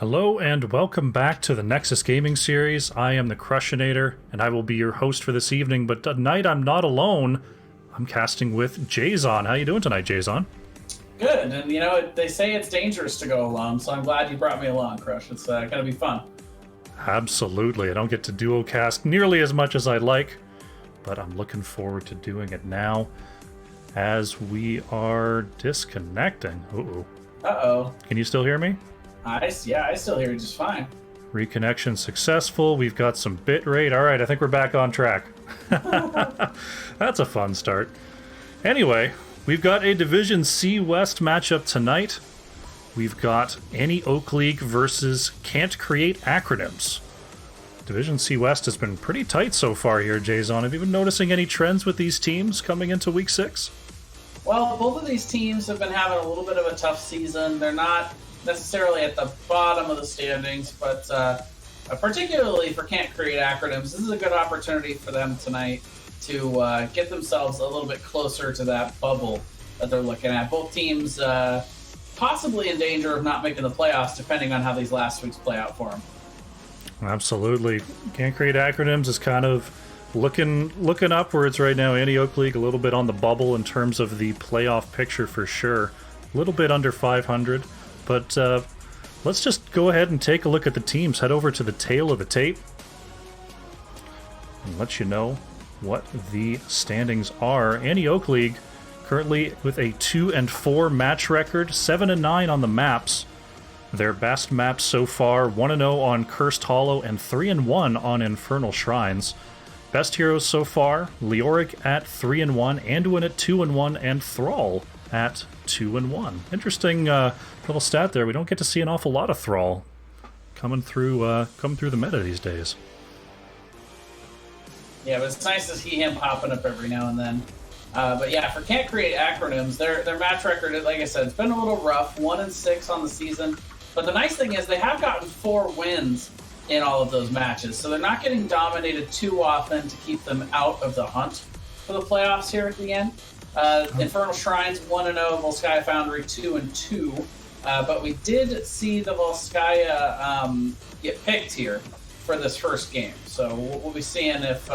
Hello and welcome back to the Nexus Gaming Series. I am the Crushinator, and I will be your host for this evening, but tonight I'm not alone. I'm casting with Jason. How you doing tonight, Jason? Good, and you know, they say it's dangerous to go alone, so I'm glad you brought me along, Crush. It's gonna be fun. Absolutely. I don't get to duo cast nearly as much as I'd like, but I'm looking forward to doing it now as we are disconnecting. Uh-oh. Uh-oh. Can you still hear me? I still hear you just fine. Reconnection successful. We've got some bit rate. All right, I think we're back on track. That's a fun start. Anyway, we've got a Division C West matchup tonight. We've got Any Oak League versus Can't Create Acronyms. Division C West has been pretty tight so far here, Jason. Have you been noticing any trends with these teams coming into Week 6? Well, both of these teams have been having a little bit of a tough season. They're not necessarily at the bottom of the standings, but particularly for Can't Create Acronyms, this is a good opportunity for them tonight to get themselves a little bit closer to that bubble that they're looking at. Both teams possibly in danger of not making the playoffs, depending on how these last weeks play out for them. Absolutely. Can't Create Acronyms is kind of looking upwards right now. Any Oak League a little bit on the bubble in terms of the playoff picture for sure. A little bit under 500. But let's just go ahead and take a look at the teams. Head over to the tail of the tape and let you know what the standings are. Any Oak League currently with a 2-4 match record, 7-9 on the maps. Their best maps so far, 1-0 on Cursed Hollow and 3-1 on Infernal Shrines. Best heroes so far, Leoric at 3-1, Anduin at 2-1, and Thrall at 2-1. Interesting little stat there. We don't get to see an awful lot of Thrall coming through the meta these days. Yeah, but it's nice to see him popping up every now and then. But yeah, for Can't Create Acronyms, their match record, like I said, it's been a little rough, 1-6 on the season. But the nice thing is they have gotten 4 wins in all of those matches, so they're not getting dominated too often to keep them out of the hunt for the playoffs here at the end. Infernal Shrines 1-0, Volskaya Foundry 2-2, but we did see the Volskaya get picked here for this first game, so we'll be seeing if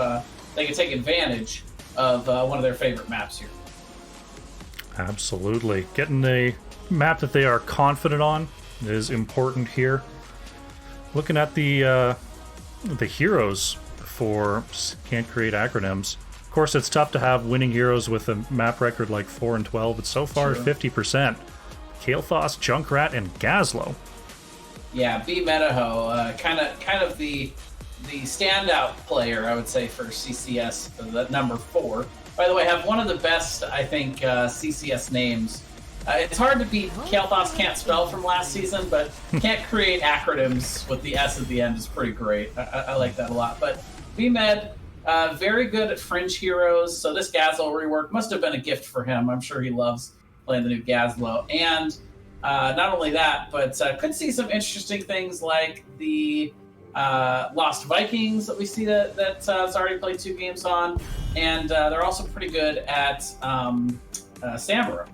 they can take advantage of one of their favorite maps here. Absolutely. Getting a map that they are confident on is important here. Looking at the heroes for Can't Create Acronyms. Of course, it's tough to have winning heroes with a map record like 4-12, but so far, sure. 50%. Kael'thas, Junkrat, and Gazlowe. Yeah, B Metaho, kind of the standout player, I would say, for CCS, the number 4. By the way, have one of the best, I think, CCS names. It's hard to beat Kael'thas Can't Spell from last season, but Can't Create Acronyms with the S at the end is pretty great. I like that a lot. But B-Med, very good at fringe heroes, so this Gazlowe rework must have been a gift for him. I'm sure he loves playing the new Gazlowe. And not only that, but could see some interesting things like the Lost Vikings that we see that's already played 2 games on. And they're also pretty good at Samuro.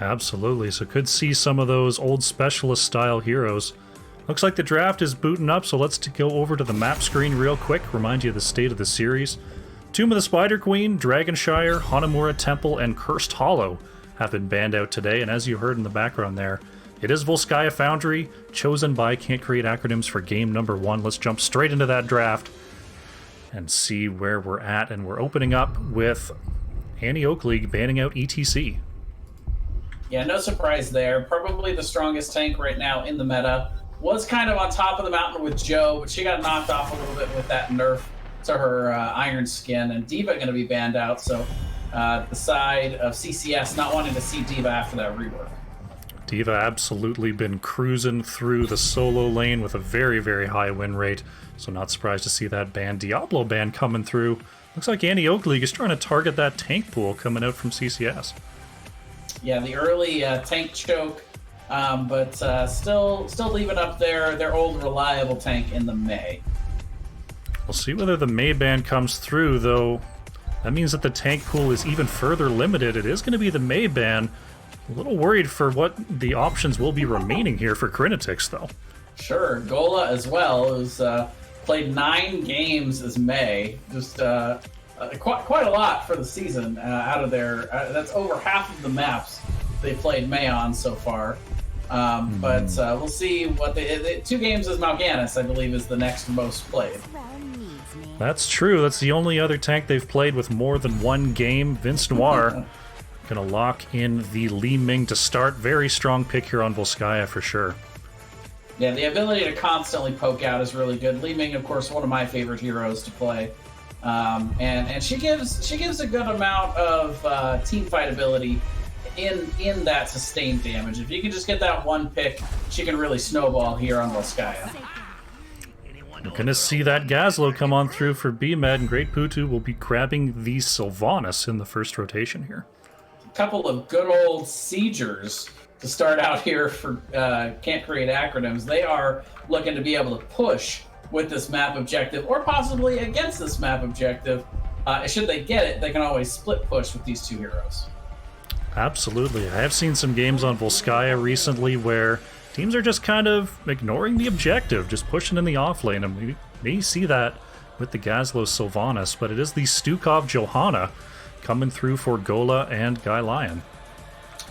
Absolutely. So could see some of those old specialist-style heroes. Looks like the draft is booting up, so let's go over to the map screen real quick, remind you of the state of the series. Tomb of the Spider Queen, Dragonshire, Hanamura Temple, and Cursed Hollow have been banned out today, and as you heard in the background there, it is Volskaya Foundry, chosen by Can't Create Acronyms for game number 1. Let's jump straight into that draft and see where we're at, and we're opening up with Any Oak League banning out ETC. Yeah, no surprise there. Probably the strongest tank right now in the meta. Was kind of on top of the mountain with Joe, but she got knocked off a little bit with that nerf to her Iron Skin, and D.Va going to be banned out, so the side of CCS not wanting to see D.Va after that rework. D.Va absolutely been cruising through the solo lane with a very, very high win rate, so not surprised to see that ban. Diablo ban coming through. Looks like Any Oak League is trying to target that tank pool coming out from CCS. Yeah, the early tank choke, but still leaving up their old reliable tank in the Mei. We'll see whether the Mei ban comes through, though. That means that the tank pool is even further limited. It is going to be the Mei ban. A little worried for what the options will be remaining here for Crinetix, though. Sure, Gola as well, who's played 9 games as May. Just quite a lot for the season out of there. That's over half of the maps they played May on so far. But we'll see what they 2 games as Mal'Ganis, I believe, is the next most played. That's true. That's the only other tank they've played with more than 1 game. Vince Noir gonna lock in the Li Ming to start. Very strong pick here on Volskaya for sure. Yeah, the ability to constantly poke out is really good. Li Ming, of course, one of my favorite heroes to play, and she gives a good amount of team fight ability in that sustained damage. If you can just get that 1 pick, she can really snowball here on Volskaya. We're going to see that Gazlo come on through for BMed, and Great Putu will be grabbing the Sylvanas in the first rotation here. A couple of good old Siegers to start out here for Can't Create Acronyms. They are looking to be able to push with this map objective, or possibly against this map objective. Should they get it, they can always split push with these 2 heroes. Absolutely. I have seen some games on Volskaya recently where teams are just kind of ignoring the objective, just pushing in the offlane, and we may see that with the Gazlo Sylvanas, but it is the Stukov Johanna coming through for Gola and Guy Lion.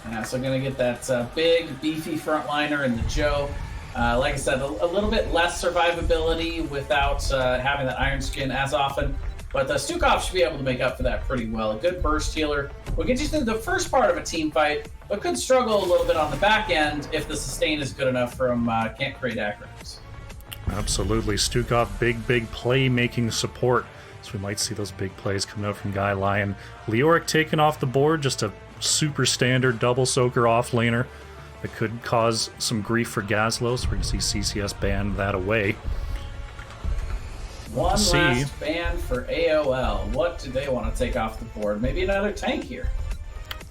Yeah, so going to get that big, beefy frontliner in the Joe. Like I said, a little bit less survivability without having that Iron Skin as often, but Stukov should be able to make up for that pretty well. A good burst healer will get you through the first part of a team fight, but could struggle a little bit on the back end if the sustain is good enough from Can't Create Acronyms. Absolutely. Stukov, big play-making support. So we might see those big plays coming out from Guy Lion. Leoric taken off the board, just a super standard double soaker offlaner that could cause some grief for Gazlo, so we're going to see CCS ban that away. One last ban for AOL. What do they want to take off the board? Maybe another tank here.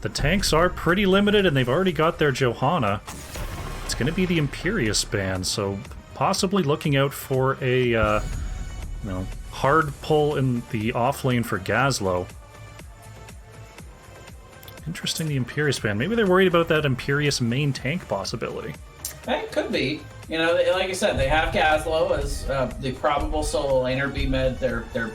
The tanks are pretty limited, and they've already got their Johanna. It's going to be the Imperious ban, so possibly looking out for a hard pull in the offlane for Gazlo. Interesting, the Imperious ban. Maybe they're worried about that Imperious main tank possibility. It could be. You know, like I said, they have Gazlo as the probable solo laner, BMed their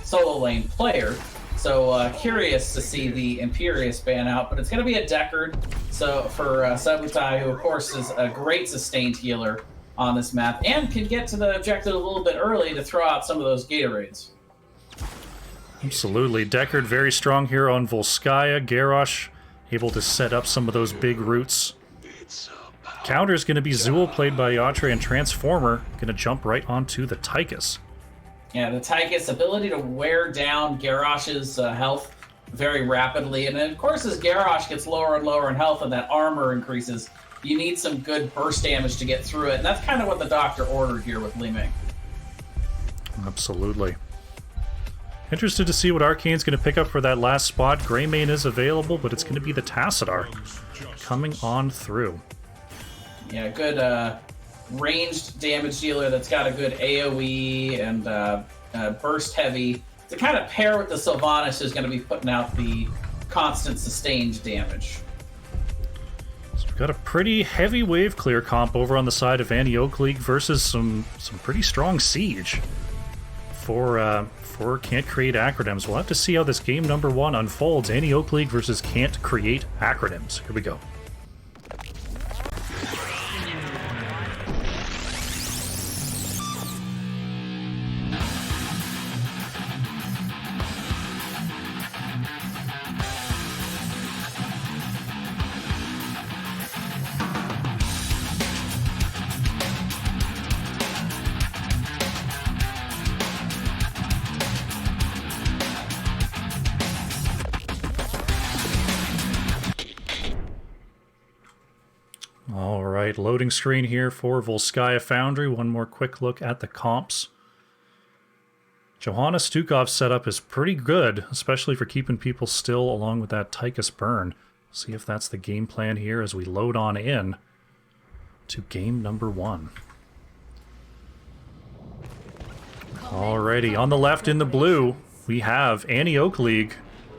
solo lane player. So curious to see the Imperious ban out, but it's going to be a Deckard. So for Sabutai, who of course is a great sustained healer on this map and can get to the objective a little bit early to throw out some of those Gatorades. Absolutely. Deckard very strong here on Volskaya. Garrosh able to set up some of those big roots. Counter is going to be Zool, played by Yatre, and Transformer going to jump right onto the Tychus. Yeah, the Tychus' ability to wear down Garrosh's health very rapidly. And then, of course, as Garrosh gets lower and lower in health and that armor increases, you need some good burst damage to get through it. And that's kind of what the Doctor ordered here with Li Ming. Absolutely. Interested to see what Arcane's going to pick up for that last spot. Greymane is available, but it's going to be the Tassadar coming on through. Yeah, good ranged damage dealer that's got a good AoE and burst heavy. To kind of pair with the Sylvanas, who's going to be putting out the constant sustained damage. So we've got a pretty heavy wave clear comp over on the side of Annie Oak League versus some pretty strong siege for Can't Create Acronyms. We'll have to see how this game number 1 unfolds. Annie Oak League versus Can't Create Acronyms. Here we go. Alright, loading screen here for Volskaya Foundry. One more quick look at the comps. Johanna Stukov's setup is pretty good, especially for keeping people still along with that Tychus burn. See if that's the game plan here as we load on in to game number 1. Alrighty, on the left in the blue, we have Annie Oak League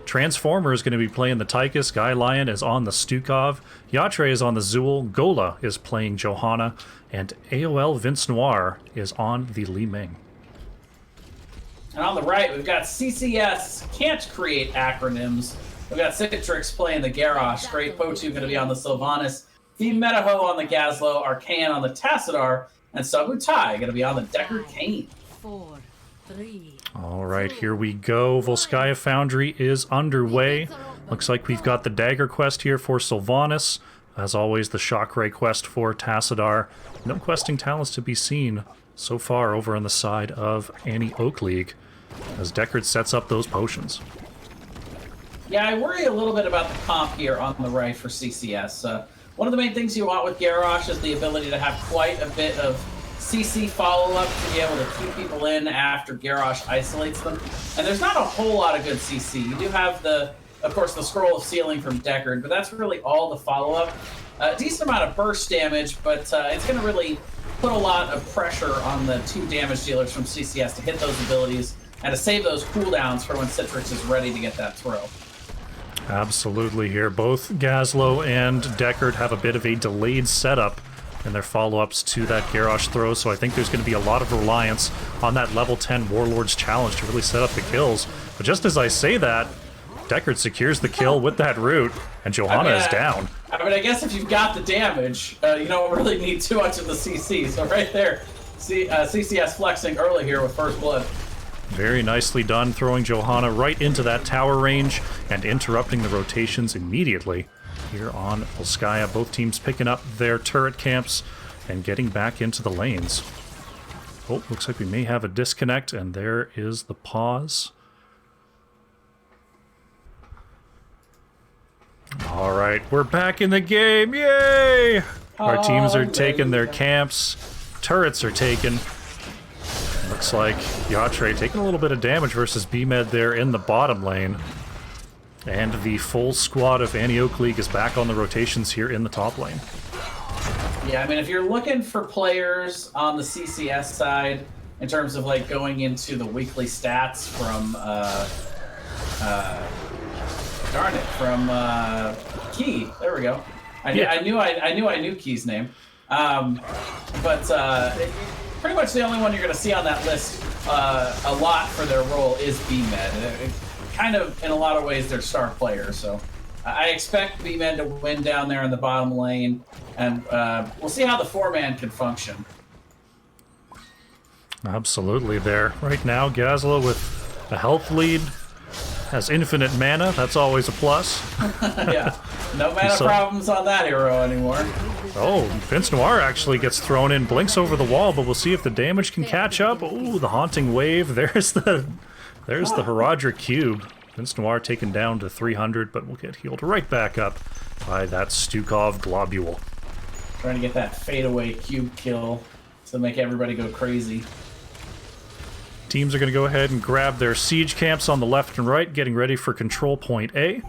Transformer is going to be playing the Tychus, Guy Lion is on the Stukov, Yatre is on the Zool, Gola is playing Johanna, and AOL Vince Noir is on the Li Ming. And on the right, we've got CCS, can't create acronyms. We've got Citrix playing the Garrosh, Great Potu going to be on the Sylvanas, V Metaho on the Gazlo, Arcan on the Tassadar, and Sabutai going to be on the Deckard Cain. 4, 3. All right, here we go. Volskaya Foundry is underway. Looks like we've got the Dagger quest here for Sylvanas. As always, the Shockray quest for Tassadar. No questing talents to be seen so far over on the side of Annie Oak League as Deckard sets up those potions. Yeah, I worry a little bit about the comp here on the right for CCS. One of the main things you want with Garrosh is the ability to have quite a bit of CC follow-up to be able to keep people in after Garrosh isolates them. And there's not a whole lot of good CC. You do have of course, the Scroll of Sealing from Deckard, but that's really all the follow-up. A decent amount of burst damage, but it's going to really put a lot of pressure on the 2 damage dealers from CCS to hit those abilities and to save those cooldowns for when Citrix is ready to get that throw. Absolutely here. Both Gazlo and Deckard have a bit of a delayed setup in their follow-ups to that Garrosh throw, so I think there's going to be a lot of reliance on that level 10 Warlord's Challenge to really set up the kills. But just as I say that, Deckard secures the kill with that root, and Johanna is down. I guess if you've got the damage, you don't really need too much of the CC. So right there, CCS flexing early here with first blood. Very nicely done, throwing Johanna right into that tower range and interrupting the rotations immediately here on Volskaya. Both teams picking up their turret camps and getting back into the lanes. Oh, looks like we may have a disconnect, and there is the pause. All right, we're back in the game. Yay! Our teams are taking their camps. Turrets are taken. Looks like Yatre taking a little bit of damage versus BMed there in the bottom lane. And the full squad of Annie Oak League is back on the rotations here in the top lane. Yeah, I mean, if you're looking for players on the CCS side, in terms of like going into the weekly stats from, Key. There we go. I knew I knew Key's name. Pretty much the only one you're going to see on that list a lot for their role is BMed. Kind of, in a lot of ways, they're star players. So I expect BMed to win down there in the bottom lane, and we'll see how the 4-man can function. Absolutely there. Right now, Gazlo with a health lead has infinite mana. That's always a plus. Yeah, no mana problems on that hero anymore. Oh, Vince Noir actually gets thrown in, blinks over the wall, but we'll see if the damage can catch up. Ooh, the Haunting Wave. There's the Herodric Cube. Vince Noir taken down to 300, but will get healed right back up by that Stukov Globule. Trying to get that fadeaway cube kill to make everybody go crazy. Teams are going to go ahead and grab their siege camps on the left and right, getting ready for control point A.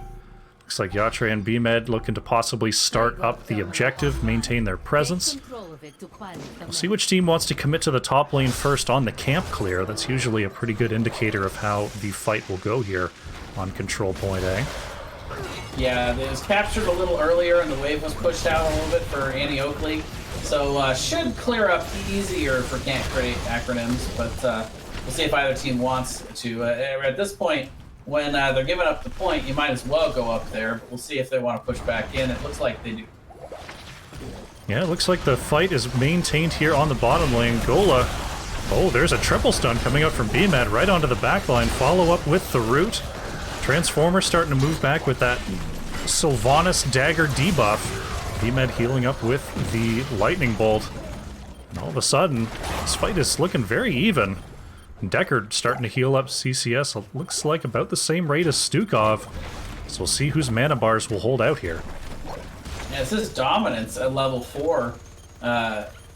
Looks like Yatre and BMed looking to possibly start up the objective, maintain their presence. We'll see which team wants to commit to the top lane first on the camp clear. That's usually a pretty good indicator of how the fight will go here on control point A. Yeah, it was captured a little earlier and the wave was pushed out a little bit for Annie Oak League. So should clear up easier for Can't Create Acronyms, but we'll see if either team wants to. At this point, when they're giving up the point, you might as well go up there. We'll see if they want to push back in. It looks like they do. Yeah, it looks like the fight is maintained here on the bottom lane. Gola. Oh, there's a triple stun coming out from BMed right onto the backline. Follow up with the root. Transformer starting to move back with that Sylvanas dagger debuff. BMed healing up with the lightning bolt. And all of a sudden, this fight is looking very even. Deckard starting to heal up CCS. It looks like about the same rate as Stukov. So we'll see whose mana bars will hold out here. Yeah, this is dominance at level 4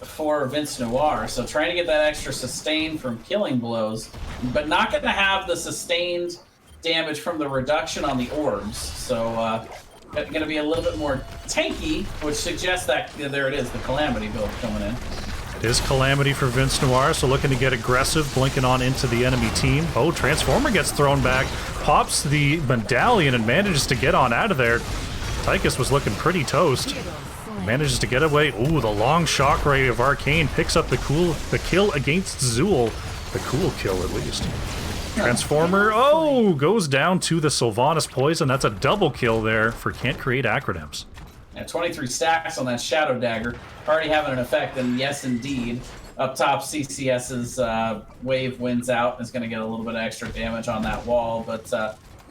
for Vince Noir. So trying to get that extra sustain from killing blows, but not going to have the sustained damage from the reduction on the orbs. So going to be a little bit more tanky, which suggests that there it is, the Calamity build coming in. is Calamity for Vince Noir, so looking to get aggressive, blinking on into the enemy team. Oh, Transformer gets thrown back, pops the medallion and manages to get on out of there. Tychus was looking pretty toast. Manages to get away. Ooh, the long shockwave of Arcane picks up the kill against Zool. The cool kill, at least. Transformer, oh, goes down to the Sylvanas Poison. That's a double kill there for Can't Create Acronyms. Yeah, 23 stacks on that Shadow Dagger, already having an effect, and yes, indeed. Up top, CCS's wave wins out, is going to get a little bit of extra damage on that wall, but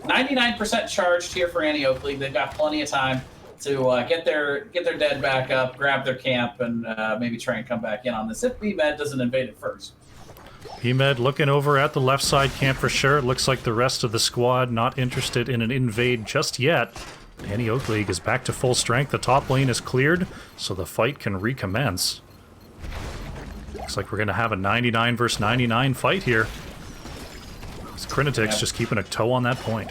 99% charged here for Antioch League. They've got plenty of time to get their dead back up, grab their camp, and maybe try and come back in on this if BMed doesn't invade it first. BMed looking over at the left side camp for sure. It looks like the rest of the squad not interested in an invade just yet. Antioch League is back to full strength. The top lane is cleared, so the fight can recommence. Looks like we're going to have a 99 versus 99 fight here. Crinetics just keeping a toe on that point.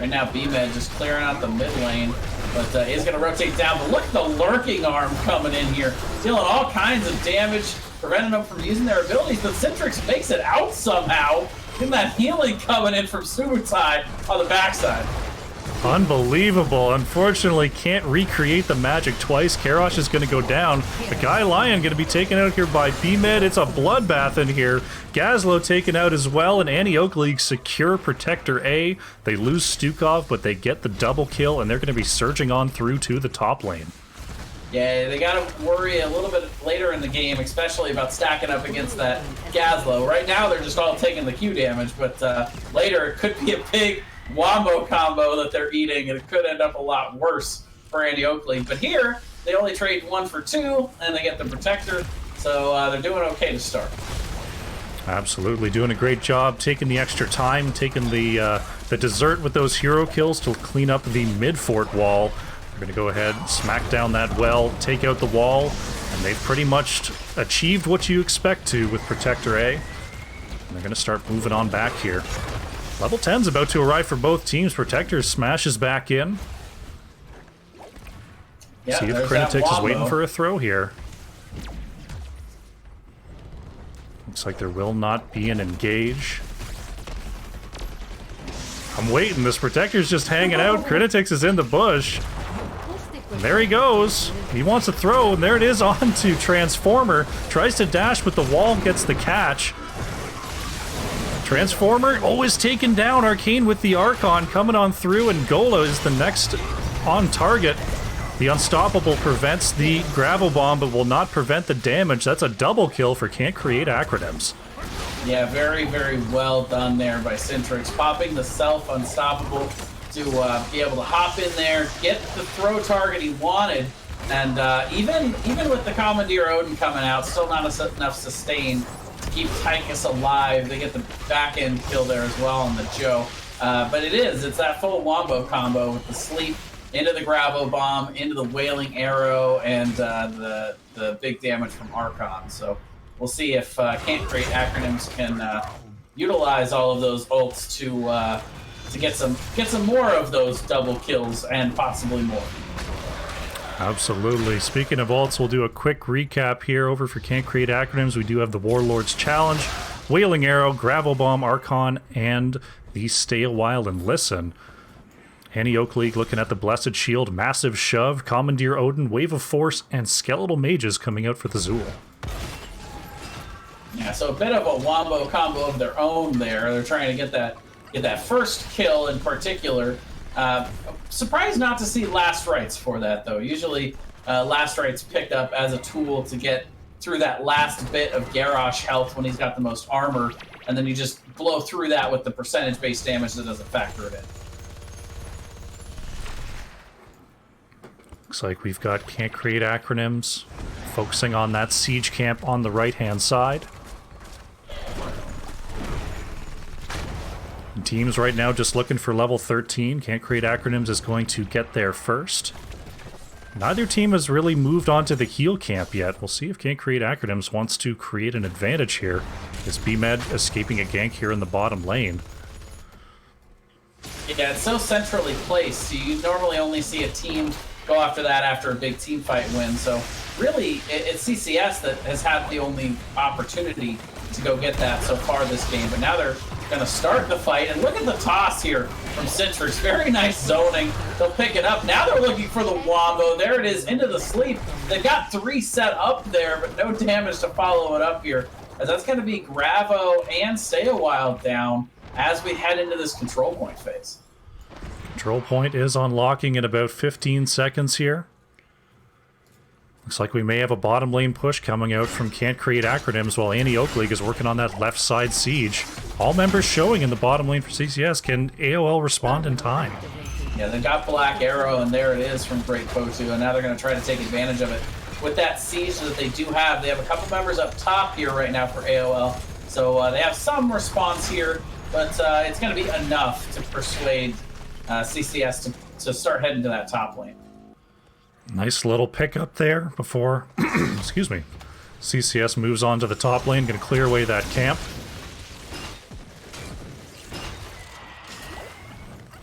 Right now, BMed just clearing out the mid lane, but is going to rotate down. But look at the lurking arm coming in here, dealing all kinds of damage, preventing them from using their abilities. But Citrix makes it out somehow. Getting that healing coming in from Subutai on the backside. Unbelievable. Unfortunately, can't recreate the magic twice. Karosh is going to go down. The Guy Lion going to be taken out here by BMed. It's a bloodbath in here. Gazlo taken out as well, and Antioch League secure Protector A. They lose Stukov, but they get the double kill, and they're going to be surging on through to the top lane. Yeah, they got to worry a little bit later in the game, especially about stacking up against that Gazlo. Right now, they're just all taking the Q damage, but later it could be a big wombo combo that they're eating, and it could end up a lot worse for Antioch League. But here, they only trade 1 for 2, and they get the Protector, so they're doing okay to start. Absolutely, doing a great job, taking the extra time, taking the dessert with those hero kills to clean up the mid-fort wall. We're going to go ahead, smack down that well, take out the wall, and they've pretty much achieved what you expect to with Protector A. And they're going to start moving on back here. Level 10's about to arrive for both teams. Protector smashes back in. Yeah, see if Crinetics is waiting for a throw here. Looks like there will not be an engage. I'm waiting. This Protector's just hanging out. Crinetics is in the bush. And there he goes. He wants a throw, and there it is on to Transformer. Tries to dash, but the wall gets the catch. Transformer always taken down. Arcane with the Archon coming on through, and Gola is the next on target. The Unstoppable prevents the Gravel Bomb, but will not prevent the damage. That's a double kill for Can't Create Acronyms. Yeah, very, very well done there by Citrix. Popping the self-Unstoppable to be able to hop in there, get the throw target he wanted, and even with the Commandeer Odin coming out, still not enough sustain to keep Tychus alive. They get the back end kill there as well on the Joe. But it's that full wombo combo with the sleep into the Gravel Bomb, into the Wailing Arrow, and the big damage from Archon. So we'll see if Can't Create Acronyms can utilize all of those ults to get some more of those double kills and possibly more. Absolutely. Speaking of ults, we'll do a quick recap here over for Can't Create Acronyms. We do have the Warlord's Challenge, Wailing Arrow, Gravel Bomb, Archon, and the Stay a While and Listen. Antioch League looking at the Blessed Shield, Massive Shove, Commandeer Odin, Wave of Force, and Skeletal Mages coming out for the Zool. Yeah, so a bit of a wombo combo of their own there. They're trying to get that first kill in particular. Surprised not to see Last Rites for that, though. Usually Last Rites picked up as a tool to get through that last bit of Garrosh health when he's got the most armor, and then you just blow through that with the percentage-based damage that doesn't factor it in. Looks like we've got Can't Create Acronyms focusing on that siege camp on the right-hand side. And teams right now just looking for level 13. Can't Create Acronyms is going to get there first. Neither team has really moved on to the heal camp yet. We'll see if Can't Create Acronyms wants to create an advantage here. Is BMed escaping a gank here in the bottom lane? Yeah, it's so centrally placed. You normally only see a team go after that after a big team fight win. So really, it's CCS that has had the only opportunity to go get that so far this game. But now they're going to start the fight. And look at the toss here from Citrix. Very nice zoning. They'll pick it up. Now they're looking for the wombo. There it is, into the sleep. They've got 3 set up there, but no damage to follow it up here. As that's going to be Gravo and Stay a While down as we head into this control point phase. Control point is unlocking in about 15 seconds here. Looks like we may have a bottom lane push coming out from Can't Create acronymS while Annie Oak League is working on that left side siege. All members showing in the bottom lane for CCS. Can AOL respond in time? Yeah, they got Black Arrow, and there it is from Great Potu, and now they're going to try to take advantage of it. With that siege that they do have, they have a couple members up top here right now for AOL. So they have some response here, but it's going to be enough to persuade CCS to start heading to that top lane. Nice little pickup there before, excuse me, CCS moves on to the top lane, going to clear away that camp.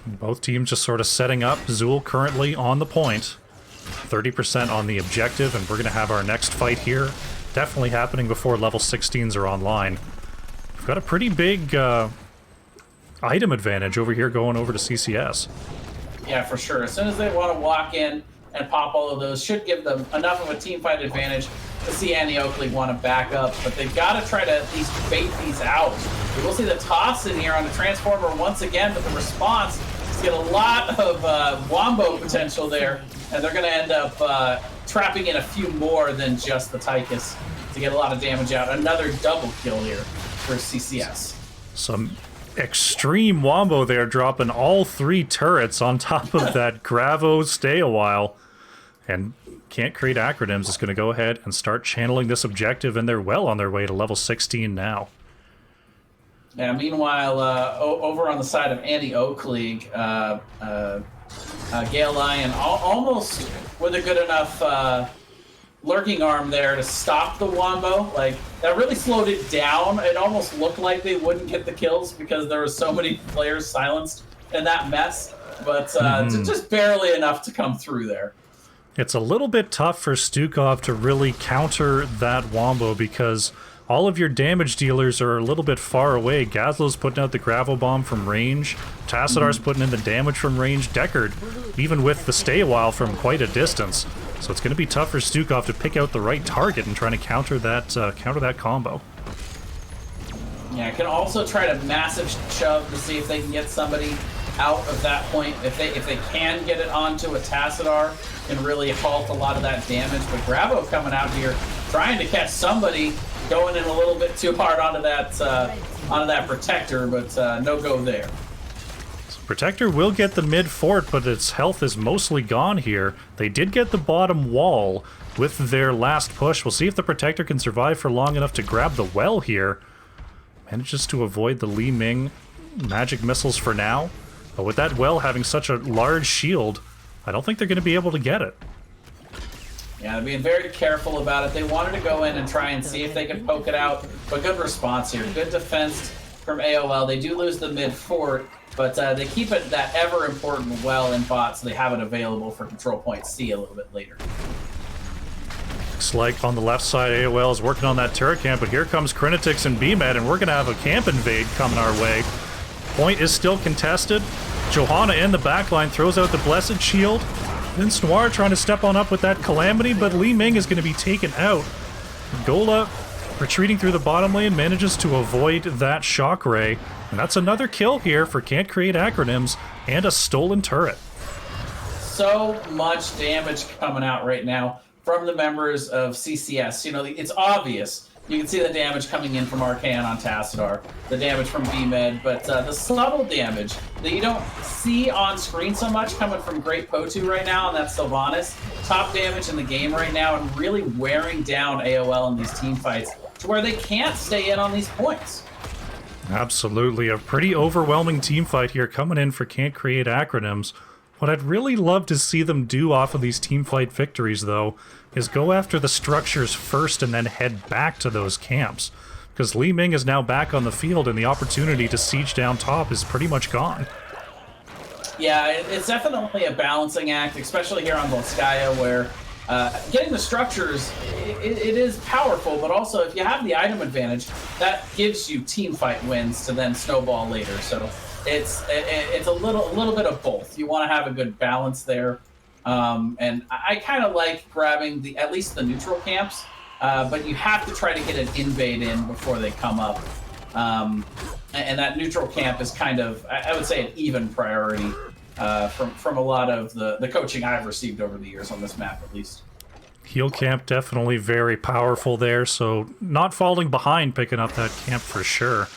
Both teams just sort of setting up. Zool currently on the point. 30% on the objective, and we're going to have our next fight here. Definitely happening before level 16s are online. We've got a pretty big item advantage over here going over to CCS. Yeah, for sure. As soon as they want to walk in and pop all of those, should give them enough of a team fight advantage to see Annie Oakley want to back up, but they've got to try to at least bait these out. We will see the toss in here on the Transformer once again, but the response is get a lot of wombo potential there, and they're going to end up trapping in a few more than just the Tychus to get a lot of damage out. Another double kill here for CCS. Some extreme wombo there, dropping all 3 turrets on top of that Gravo Stay a While. And Can't Create acronymS is going to go ahead and start channeling this objective, and they're well on their way to level 16 now. Yeah, meanwhile, over on the side of Annie Oak League, Gale Lion almost with a good enough lurking arm there to stop the wombo. Like, that really slowed it down. It almost looked like they wouldn't get the kills because there were so many players silenced in that mess, but just barely enough to come through there. It's a little bit tough for Stukov to really counter that wombo because all of your damage dealers are a little bit far away. Gazlo's putting out the Gravel Bomb from range. Tassidar's putting in the damage from range. Deckard, even with the Stay a While, from quite a distance. So it's going to be tough for Stukov to pick out the right target and trying to counter that combo. Yeah, can also try to massive shove to see if they can get somebody out of that point. If they can get it onto a Tassadar, can really halt a lot of that damage. But Gravo coming out here, trying to catch somebody, going in a little bit too hard onto that Protector, but no go there. So Protector will get the mid fort, but its health is mostly gone here. They did get the bottom wall with their last push. We'll see if the Protector can survive for long enough to grab the well here. Manages to avoid the Li Ming magic missiles for now. But with that well having such a large shield, I don't think they're going to be able to get it. Yeah, they're being very careful about it. They wanted to go in and try and see if they could poke it out, but good response here. Good defense from AOL. They do lose the mid fort, but they keep it that ever important well in bot, so they have it available for control point C a little bit later. Looks like on the left side, AOL is working on that turret camp, but here comes Crinetix and BMed, and we're going to have a camp invade coming our way. Point is still contested. Johanna in the backline throws out the Blessed Shield. Vince Noir trying to step on up with that Calamity, but Li Ming is going to be taken out. Gola, retreating through the bottom lane, manages to avoid that Shock Ray. And that's another kill here for Can't Create acronymS and a stolen turret. So much damage coming out right now from the members of CCS. You know, it's obvious. You can see the damage coming in from Arcan on Tassadar, the damage from BMed, but the subtle damage that you don't see on screen so much coming from Great Potu right now, and that's Sylvanas. Top damage in the game right now and really wearing down AOL in these team fights to where they can't stay in on these points. Absolutely. A pretty overwhelming team fight here coming in for Can't Create acronymS. What I'd really love to see them do off of these team fight victories, though, is go after the structures first and then head back to those camps. Because Li Ming is now back on the field and the opportunity to siege down top is pretty much gone. Yeah, it's definitely a balancing act, especially here on Volskaya, where getting the structures, it is powerful, but also if you have the item advantage, that gives you team fight wins to then snowball later. So it's a little bit of both. You want to have a good balance there, and I kind of like grabbing at least the neutral camps, but you have to try to get an invade in before they come up. And that neutral camp is kind of, I would say, an even priority from a lot of the coaching I've received over the years on this map, at least. Heal camp definitely very powerful there, so not falling behind picking up that camp for sure.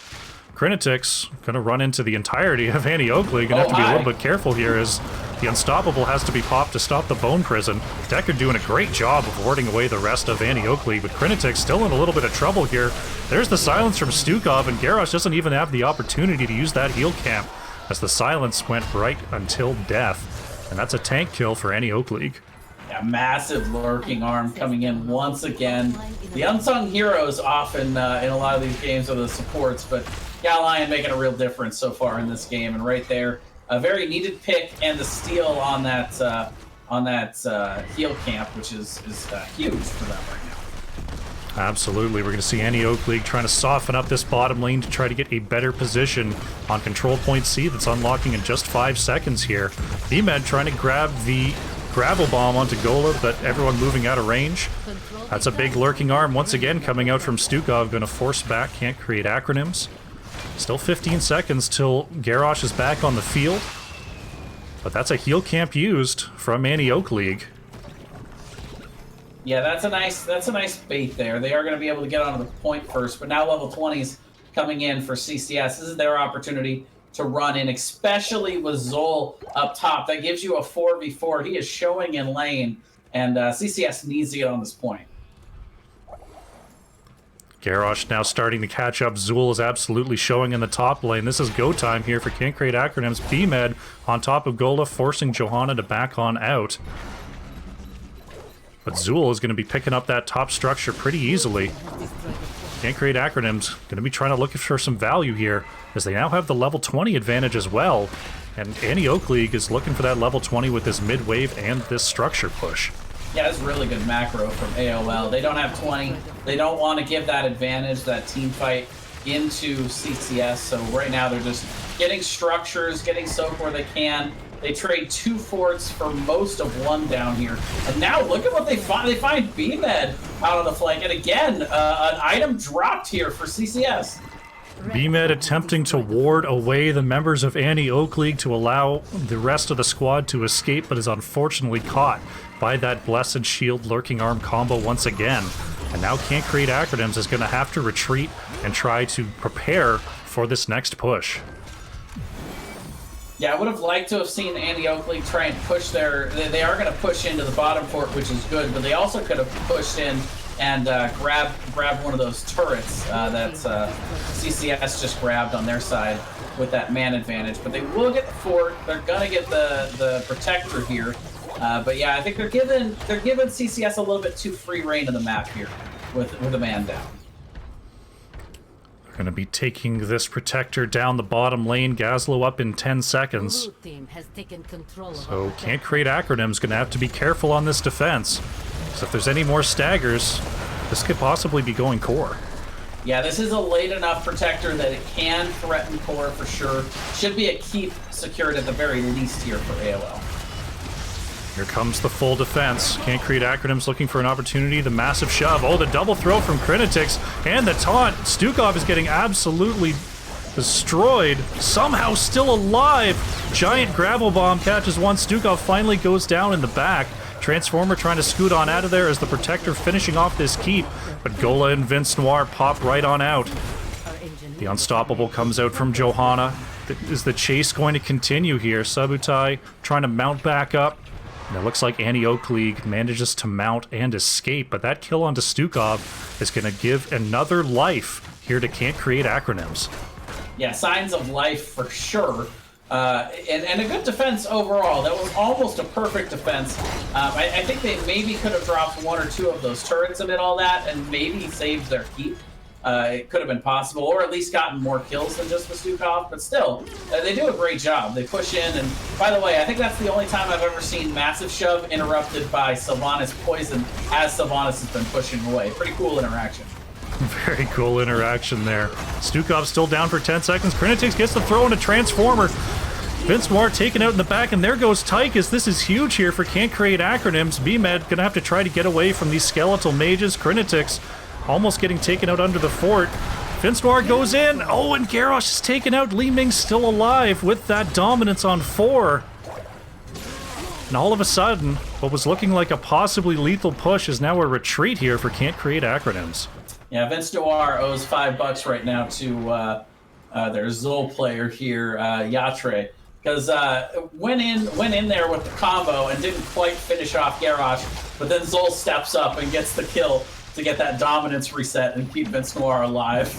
Crinetics gonna run into the entirety of Annie Oakley. Gonna have to be a little bit careful here as the Unstoppable has to be popped to stop the Bone Prison. Decker doing a great job of warding away the rest of Annie Oakley, but Crinetics still in a little bit of trouble here. There's the silence from Stukov, and Garrosh doesn't even have the opportunity to use that heal camp as the silence went right until death. And that's a tank kill for Annie Oakley. Yeah, massive lurking arm coming in once again. The unsung heroes often in a lot of these games are the supports, but Galion making a real difference so far in this game. And right there, a very needed pick and the steal on that heal camp, which is huge for them right now. Absolutely. We're going to see Annie Oakley trying to soften up this bottom lane to try to get a better position on control point C that's unlocking in just 5 seconds here. VMed trying to grab the gravel bomb onto Gola, but everyone moving out of range. That's a big lurking arm once again coming out from Stukov, going to force back, can't create acronyms. Still 15 seconds till Garrosh is back on the field, but that's a heal camp used from Annie Oakley. Yeah, that's a nice bait there. They are going to be able to get onto the point first, but now level 20s coming in for CCS. This is their opportunity to run in, especially with Zol up top. That gives you a 4v4. He is showing in lane, and CCS needs to get on this point. Garrosh now starting to catch up. Zool is absolutely showing in the top lane. This is go time here for Can't Create Acronyms. BMed on top of Gola, forcing Johanna to back on out. But Zool is going to be picking up that top structure pretty easily. Can't Create Acronyms going to be trying to look for some value here, as they now have the level 20 advantage as well. And Annie Oakley is looking for that level 20 with this mid-wave and this structure push. Yeah, that's really good macro from AOL. They don't have 20. They don't want to give that advantage, that team fight, into CCS. So right now they're just getting structures, getting soak where they can. They trade 2 forts for most of 1 down here. And now look at what they find. They find BMed out on the flank. And again, an item dropped here for CCS. BMed attempting to ward away the members of Annie Oakley to allow the rest of the squad to escape, but is unfortunately caught by that Blessed Shield lurking arm combo once again. And now Can't Create Acronyms is going to have to retreat and try to prepare for this next push. Yeah, I would have liked to have seen Annie Oakley try and push they are going to push into the bottom fort, which is good, but they also could have pushed in and grab one of those turrets that CCS just grabbed on their side with that man advantage. But they will get the fort. They're gonna get the protector here. But yeah, I think they're giving CCS a little bit too free reign of the map here with a man down. They're gonna be taking this protector down the bottom lane. Gazlo up in 10 seconds. So Can't Create Acronyms gonna have to be careful on this defense. So if there's any more staggers, this could possibly be going core. Yeah, this is a late enough protector that it can threaten core for sure. Should be a keep secured at the very least here for AOL. Here comes the full defense. Can't Create Acronyms looking for an opportunity. The massive shove. Oh, the double throw from Crinetics and the taunt. Stukov is getting absolutely destroyed. Somehow still alive. Giant gravel bomb catches one. Stukov finally goes down in the back. Transformer trying to scoot on out of there as the protector finishing off this keep, but Gola and Vince Noir pop right on out. The Unstoppable comes out from Johanna. Is the chase going to continue here? Sabutai trying to mount back up. And it looks like Annie Oakley manages to mount and escape, but that kill onto Stukov is going to give another life here to Can't Create Acronyms. Yeah, signs of life for sure. And a good defense overall. That was almost a perfect defense. I think they maybe could have dropped 1 or 2 of those turrets amid all that and maybe saved their keep. it could have been possible, or at least gotten more kills than just Stukov. But still, they do a great job. They push in, and by the way, I think that's the only time I've ever seen Massive Shove interrupted by Sylvanas Poison as Sylvanas has been pushing away. Pretty cool interaction. Very cool interaction there. Stukov's still down for 10 seconds. Krenitix gets the throw into Transformer. Vince Noir taken out in the back, and there goes Tychus. This is huge here for Can't Create Acronyms. BMed gonna have to try to get away from these skeletal mages. Krenitix almost getting taken out under the fort. Vince Noir goes in. Oh, and Garrosh is taken out. Li Ming's still alive with that dominance on 4. And all of a sudden, what was looking like a possibly lethal push is now a retreat here for Can't Create Acronyms. Yeah, Vince Noir owes $5 right now to their Zol player here, Yatre, because went in there with the combo and didn't quite finish off Garrosh, but then Zol steps up and gets the kill to get that dominance reset and keep Vince Noir alive.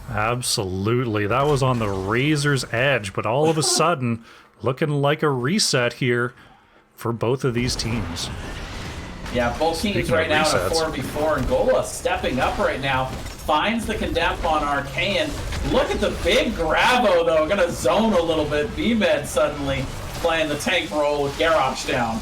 Absolutely, that was on the razor's edge, but all of a sudden, looking like a reset here for both of these teams. Yeah, both teams right now in a 4v4, and Gola stepping up right now, finds the Condemn on Arcane. Look at the big grabo, though, gonna zone a little bit. BMed suddenly playing the tank role with Garrosh down.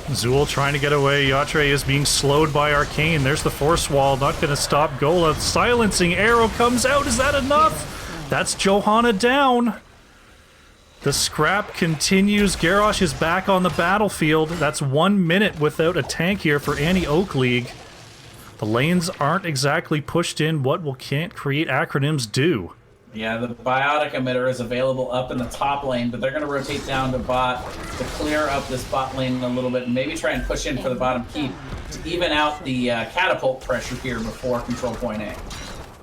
Zool trying to get away. Yatre is being slowed by Arcane. There's the force wall, not gonna stop Gola. Silencing arrow comes out, is that enough? That's Johanna down. The scrap continues. Garrosh is back on the battlefield. That's 1 minute without a tank here for Annie Oak League. The lanes aren't exactly pushed in. What will Can't Create Acronyms do? Yeah, the biotic emitter is available up in the top lane, but they're going to rotate down to bot to clear up this bot lane a little bit and maybe try and push in for the bottom keep to even out the catapult pressure here before control point A.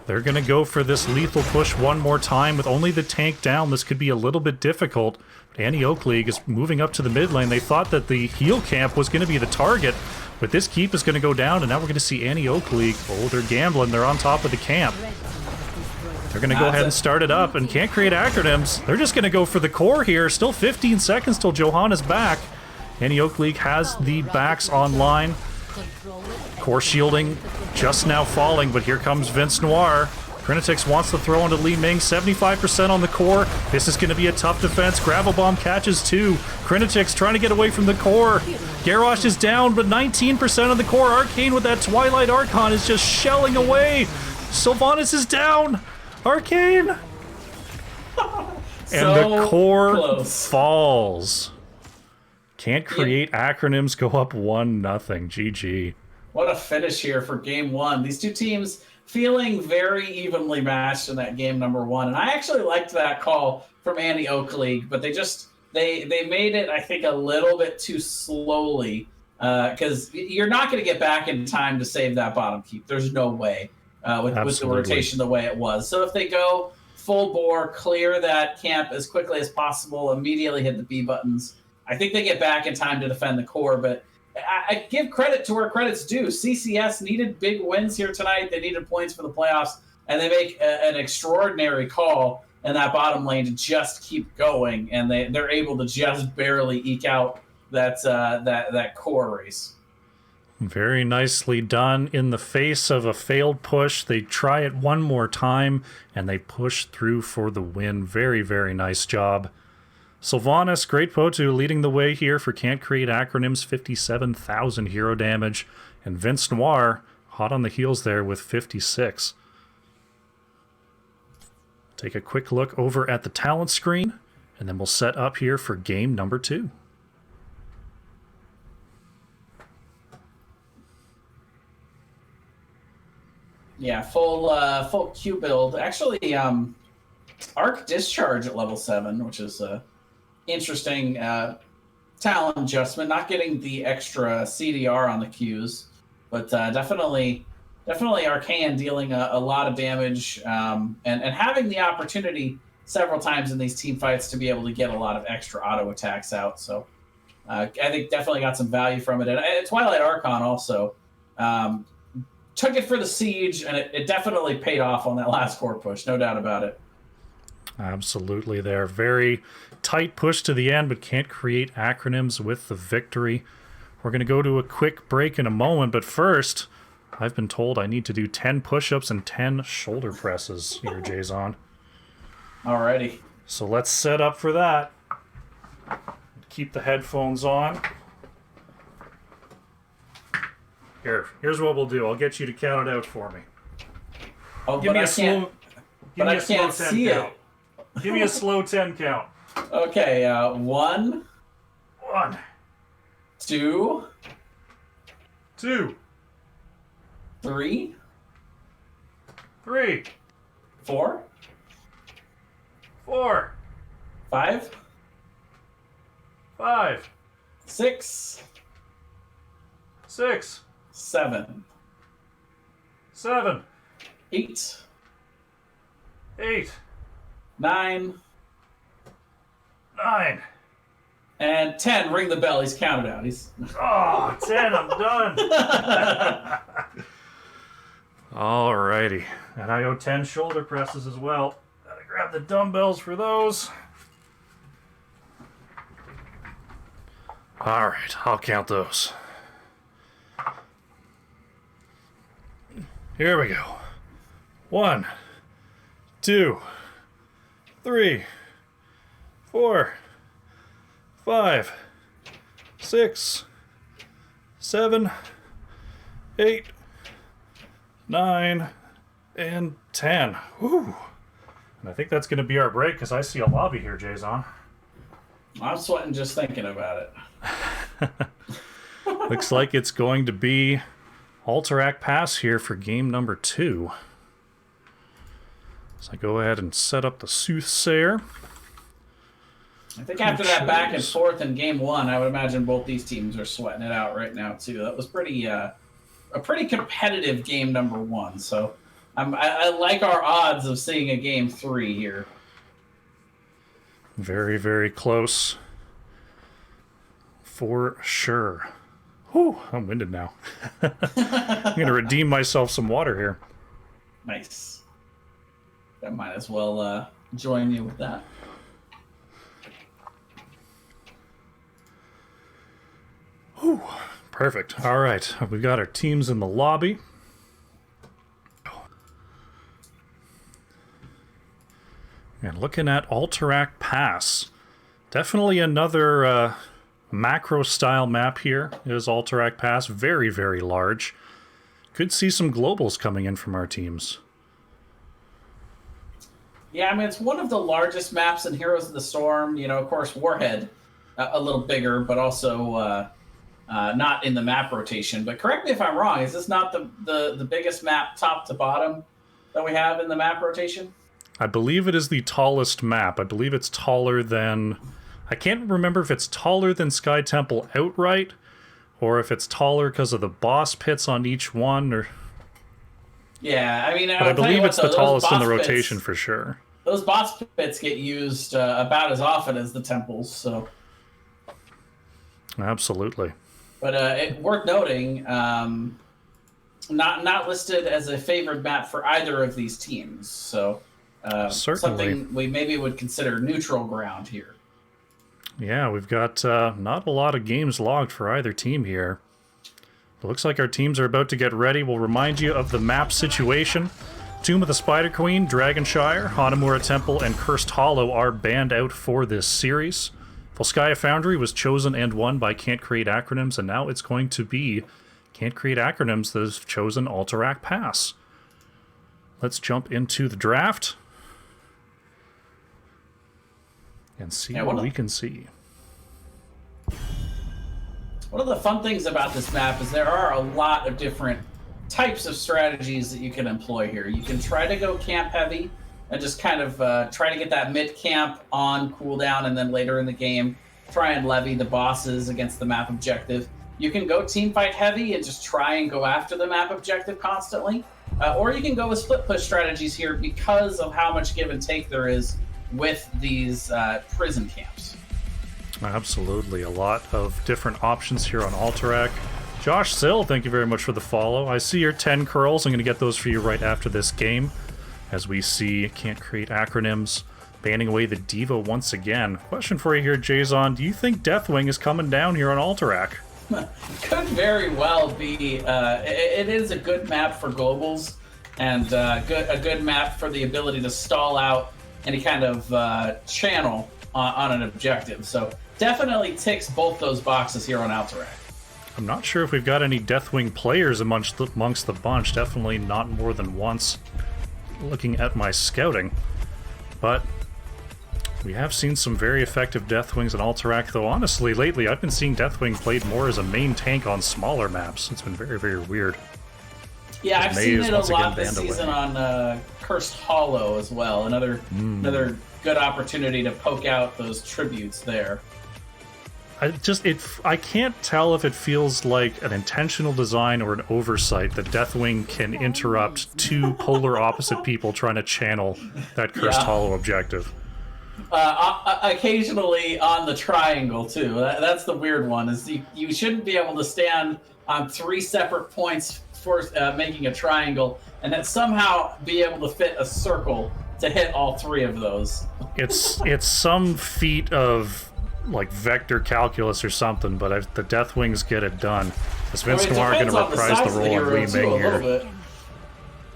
They're going to go for this lethal push one more time with only the tank down. This could be a little bit difficult. But Annie Oak League is moving up to the mid lane. They thought that the heal camp was going to be the target, but this keep is going to go down, and now we're going to see Annie Oak League. Oh, they're gambling. They're on top of the camp. They're going to go ahead and start it up, and Can't Create Acronyms. They're just going to go for the core here. Still 15 seconds till Johanna's back. Annie Oak League has the backs online. Core shielding just now falling, but here comes Vince Noir. Krenitix wants to throw into Li Ming, 75% on the core. This is going to be a tough defense. Gravel Bomb catches 2. Krenitix trying to get away from the core. Garrosh is down, but 19% of the core. Arcane with that Twilight Archon is just shelling away. Sylvanas is down. Arcane! And the core falls. Can't Create Acronyms go up 1-0. GG. What a finish here for game 1. These two teams feeling very evenly matched in that game number 1. And I actually liked that call from Annie Oak League, but they made it, I think, a little bit too slowly because you're not going to get back in time to save that bottom keep. There's no way with the rotation the way it was. So if they go full bore, clear that camp as quickly as possible, immediately hit the B buttons, I think they get back in time to defend the core, but I give credit to where credit's due. CCS needed big wins here tonight. They needed points for the playoffs, and they make an extraordinary call in that bottom lane to just keep going, and they're able to just barely eke out that core race. Very nicely done. In the face of a failed push, they try it one more time, and they push through for the win. Very, very nice job. Sylvanas, Great Potu leading the way here for Can't Create Acronyms, 57,000 hero damage. And Vince Noir, hot on the heels there with 56. Take a quick look over at the talent screen, and then we'll set up here for game number 2. Yeah, full Q build. Actually, Arc Discharge at level 7, which is interesting talent adjustment. Not getting the extra CDR on the Qs, but definitely Arcane dealing a lot of damage and having the opportunity several times in these team fights to be able to get a lot of extra auto attacks out. So I think definitely got some value from it. And Twilight Archon also took it for the siege, and it definitely paid off on that last core push, no doubt about it. Absolutely there. Very tight push to the end, but Can't Create Acronyms with the victory. We're going to go to a quick break in a moment, but first, I've been told I need to do 10 push-ups and 10 shoulder presses here, Jason. Alrighty. So let's set up for that. Keep the headphones on. Here's what we'll do. I'll get you to count it out for me. Oh, Give me a slow 10 see count. Give me a slow 10 count. Okay, 1, 1, 2, 2, 3, 3, 4, 4, 5, 5, 6, 6, 7, 7, 8, 8, 9, 9. and 10. Ring the bell. He's counted out. He's Oh, 10, I'm done. Alrighty. And I owe 10 shoulder presses as well. Gotta grab the dumbbells for those. Alright, I'll count those. Here we go. 1, 2, 3, 4, 5, 6, 7, 8, 9, and 10. Whew. And I think that's going to be our break because I see a lobby here, Jason. I'm sweating just thinking about it. Looks like it's going to be Alterac Pass here for game number 2. So I go ahead and set up the Soothsayer. I think after that back and forth in game 1, I would imagine both these teams are sweating it out right now too. That was a pretty competitive game number 1. So I like our odds of seeing a game 3 here. Very, very close. For sure. Whew, I'm winded now. I'm going to redeem myself some water here. Nice. I might as well join you with that. Whew, perfect. All right, we've got our teams in the lobby. And looking at Alterac Pass. Definitely another macro-style map here is Alterac Pass. Very, very large. Could see some globals coming in from our teams. Yeah, I mean, it's one of the largest maps in Heroes of the Storm. You know, of course, Warhead, a little bigger, but also not in the map rotation. But correct me if I'm wrong. Is this not the biggest map top to bottom that we have in the map rotation? I believe it is the tallest map. I believe it's taller than... I can't remember if it's taller than Sky Temple outright, or if it's taller because of the boss pits on each one, or... Yeah, I mean... But I believe it's the tallest in the rotation for sure. Those boss pits get used about as often as the temples, so... Absolutely. But worth noting, not listed as a favored map for either of these teams, so... Certainly. Something we maybe would consider neutral ground here. Yeah, we've got not a lot of games logged for either team here. It looks like our teams are about to get ready. We'll remind you of the map situation. Tomb of the Spider Queen, Dragonshire, Hanamura Temple, and Cursed Hollow are banned out for this series. Volskaya Foundry was chosen and won by Can't Create Acronyms, and now it's going to be Can't Create Acronyms that has chosen Alterac Pass. Let's jump into the draft and see what we can see. One of the fun things about this map is there are a lot of different types of strategies that you can employ here. You can try to go camp heavy and just kind of try to get that mid camp on cooldown, and then later in the game try and levy the bosses against the map objective. You can go team fight heavy and just try and go after the map objective constantly. Or you can go with split push strategies here because of how much give and take there is with these prison camps. Absolutely. A lot of different options here on Alterac. Josh Sill, thank you very much for the follow. I see your 10 curls. I'm going to get those for you right after this game. As we see Can't Create Acronyms banning away the Diva once again. Question for you here, Jason. Do you think Deathwing is coming down here on Alterac? Could very well be. It is a good map for globals, and a good map for the ability to stall out any kind of channel on an objective. So definitely ticks both those boxes here on Alterac. I'm not sure if we've got any Deathwing players amongst the bunch. Definitely not more than once. Looking at my scouting, but we have seen some very effective Deathwings in Alterac, though honestly, lately I've been seeing Deathwing played more as a main tank on smaller maps. It's been very, very weird. Yeah, I've seen it a lot this away. season on Cursed Hollow as well. Another good opportunity to poke out those tributes there. I can't tell if it feels like an intentional design or an oversight that Deathwing can interrupt two polar opposite people trying to channel that Cursed Hollow objective. Occasionally on the triangle too. That's the weird one. Is you shouldn't be able to stand on 3 separate points for making a triangle, and then somehow be able to fit a circle to hit all 3 of those. It's some feat of like vector calculus or something, but the Deathwings get it done. Is Vince Noir going to reprise the role of Li Ming here?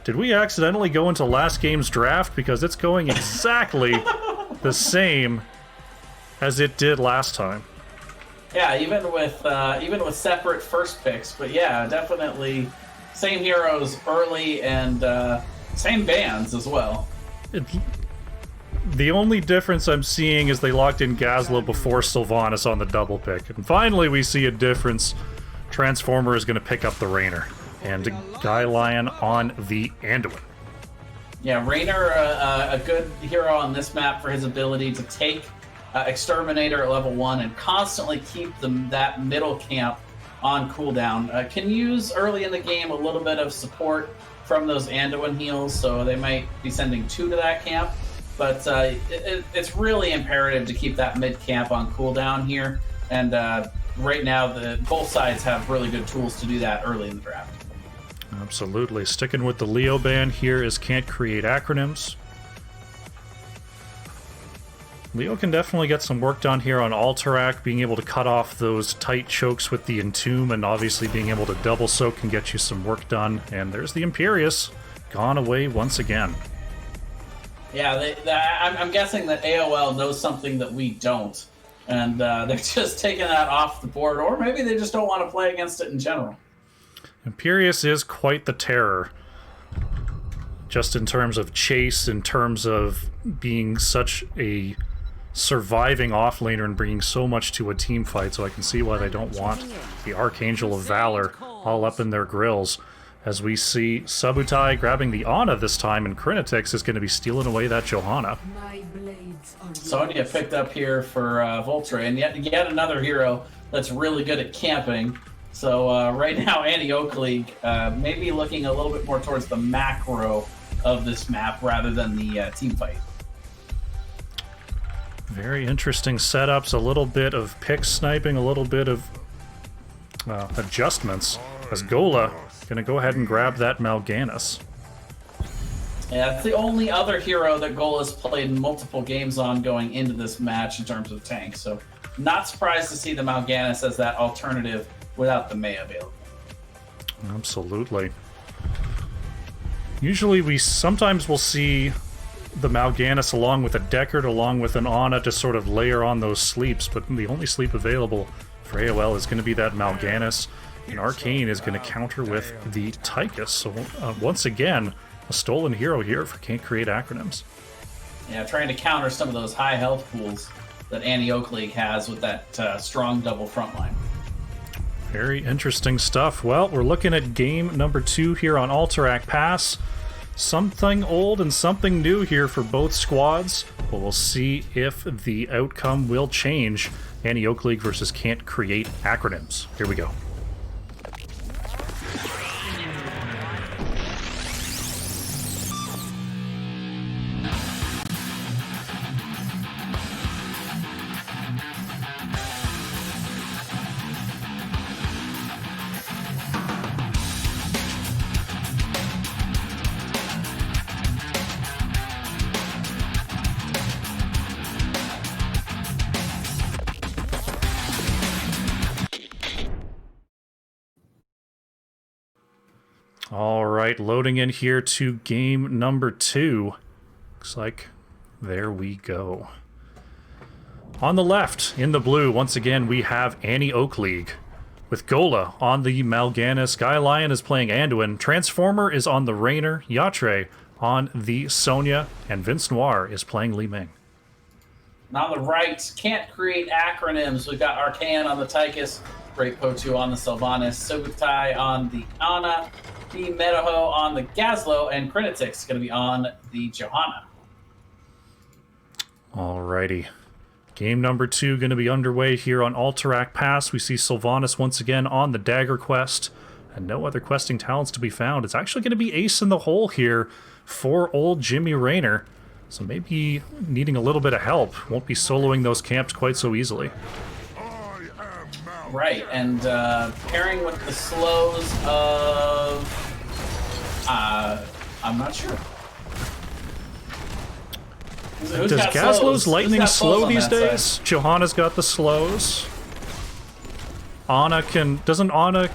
Did we accidentally go into last game's draft? Because it's going exactly the same as it did last time. Yeah, even with separate first picks, but yeah, definitely same heroes early and same bands as well. The only difference I'm seeing is they locked in Gazla before Sylvanas on the double pick. And finally we see a difference. Transformer is going to pick up the Raynor. And Guy Lion on the Anduin. Yeah, Raynor, a good hero on this map for his ability to take Exterminator at level 1 and constantly keep that middle camp on cooldown. Can use early in the game a little bit of support from those Anduin heals, so they might be sending 2 to that camp. But it's really imperative to keep that mid camp on cooldown here. And right now, both sides have really good tools to do that early in the draft. Absolutely. Sticking with the Leo band here is can't create acronyms. Leo can definitely get some work done here on Alterac, being able to cut off those tight chokes with the Entomb, and obviously being able to double soak can get you some work done. And there's the Imperius, gone away once again. Yeah, I'm guessing that AOL knows something that we don't, and they're just taking that off the board, or maybe they just don't want to play against it in general. Imperius is quite the terror, just in terms of chase, in terms of being such a surviving offlaner and bringing so much to a team fight, so I can see why they don't want the Archangel of Valor all up in their grills. As we see Subutai grabbing the Ana this time, and Krinitix is going to be stealing away that Johanna. Sonya picked up here for Voltre, and yet another hero that's really good at camping. So right now, Annie Oakley maybe looking a little bit more towards the macro of this map rather than the team fight. Very interesting setups, a little bit of pick sniping, a little bit of adjustments, as Gola going to go ahead and grab that Mal'Ganis. Yeah, it's the only other hero that Gola's played multiple games on going into this match in terms of tank, so not surprised to see the Mal'Ganis as that alternative without the Mei available. Absolutely. Usually we'll see the Mal'Ganis along with a Deckard, along with an Ana to sort of layer on those sleeps, but the only sleep available for AOL is going to be that Mal'Ganis, and Arcane is going to counter with the Tychus. So once again, a stolen hero here for Can't Create Acronyms. Yeah, trying to counter some of those high health pools that Annie Oakley has with that strong double front line. Very interesting stuff. Well, we're looking at game number 2 here on Alterac Pass. Something old and something new here for both squads, but we'll see if the outcome will change. Annie Oakley versus Can't Create Acronyms. Here we go. All right, loading in here to game number 2. Looks like there we go. On the left, in the blue, once again, we have Annie Oak League. With Gola on the Mal'Ganis, Sky Lion is playing Anduin, Transformer is on the Raynor, Yatre on the Sonya, and Vince Noir is playing Li Ming. And on the right, can't create acronyms. We've got Arcane on the Tychus, Great Potu on the Sylvanas, Subutai on the Ana, the Metaho on the Gazlo, and Crinetix going to be on the Johanna. Alrighty. Game number 2 going to be underway here on Alterac Pass. We see Sylvanas once again on the Dagger Quest, and no other questing talents to be found. It's actually going to be Ace in the hole here for old Jimmy Raynor, so maybe needing a little bit of help. Won't be soloing those camps quite so easily. Right, and pairing with the slows of... I'm not sure. Who's Does got Gazlo's slows? lightning Who's got slows slow on these that days? side? Johanna's got the slows. Ana can... Doesn't Ana,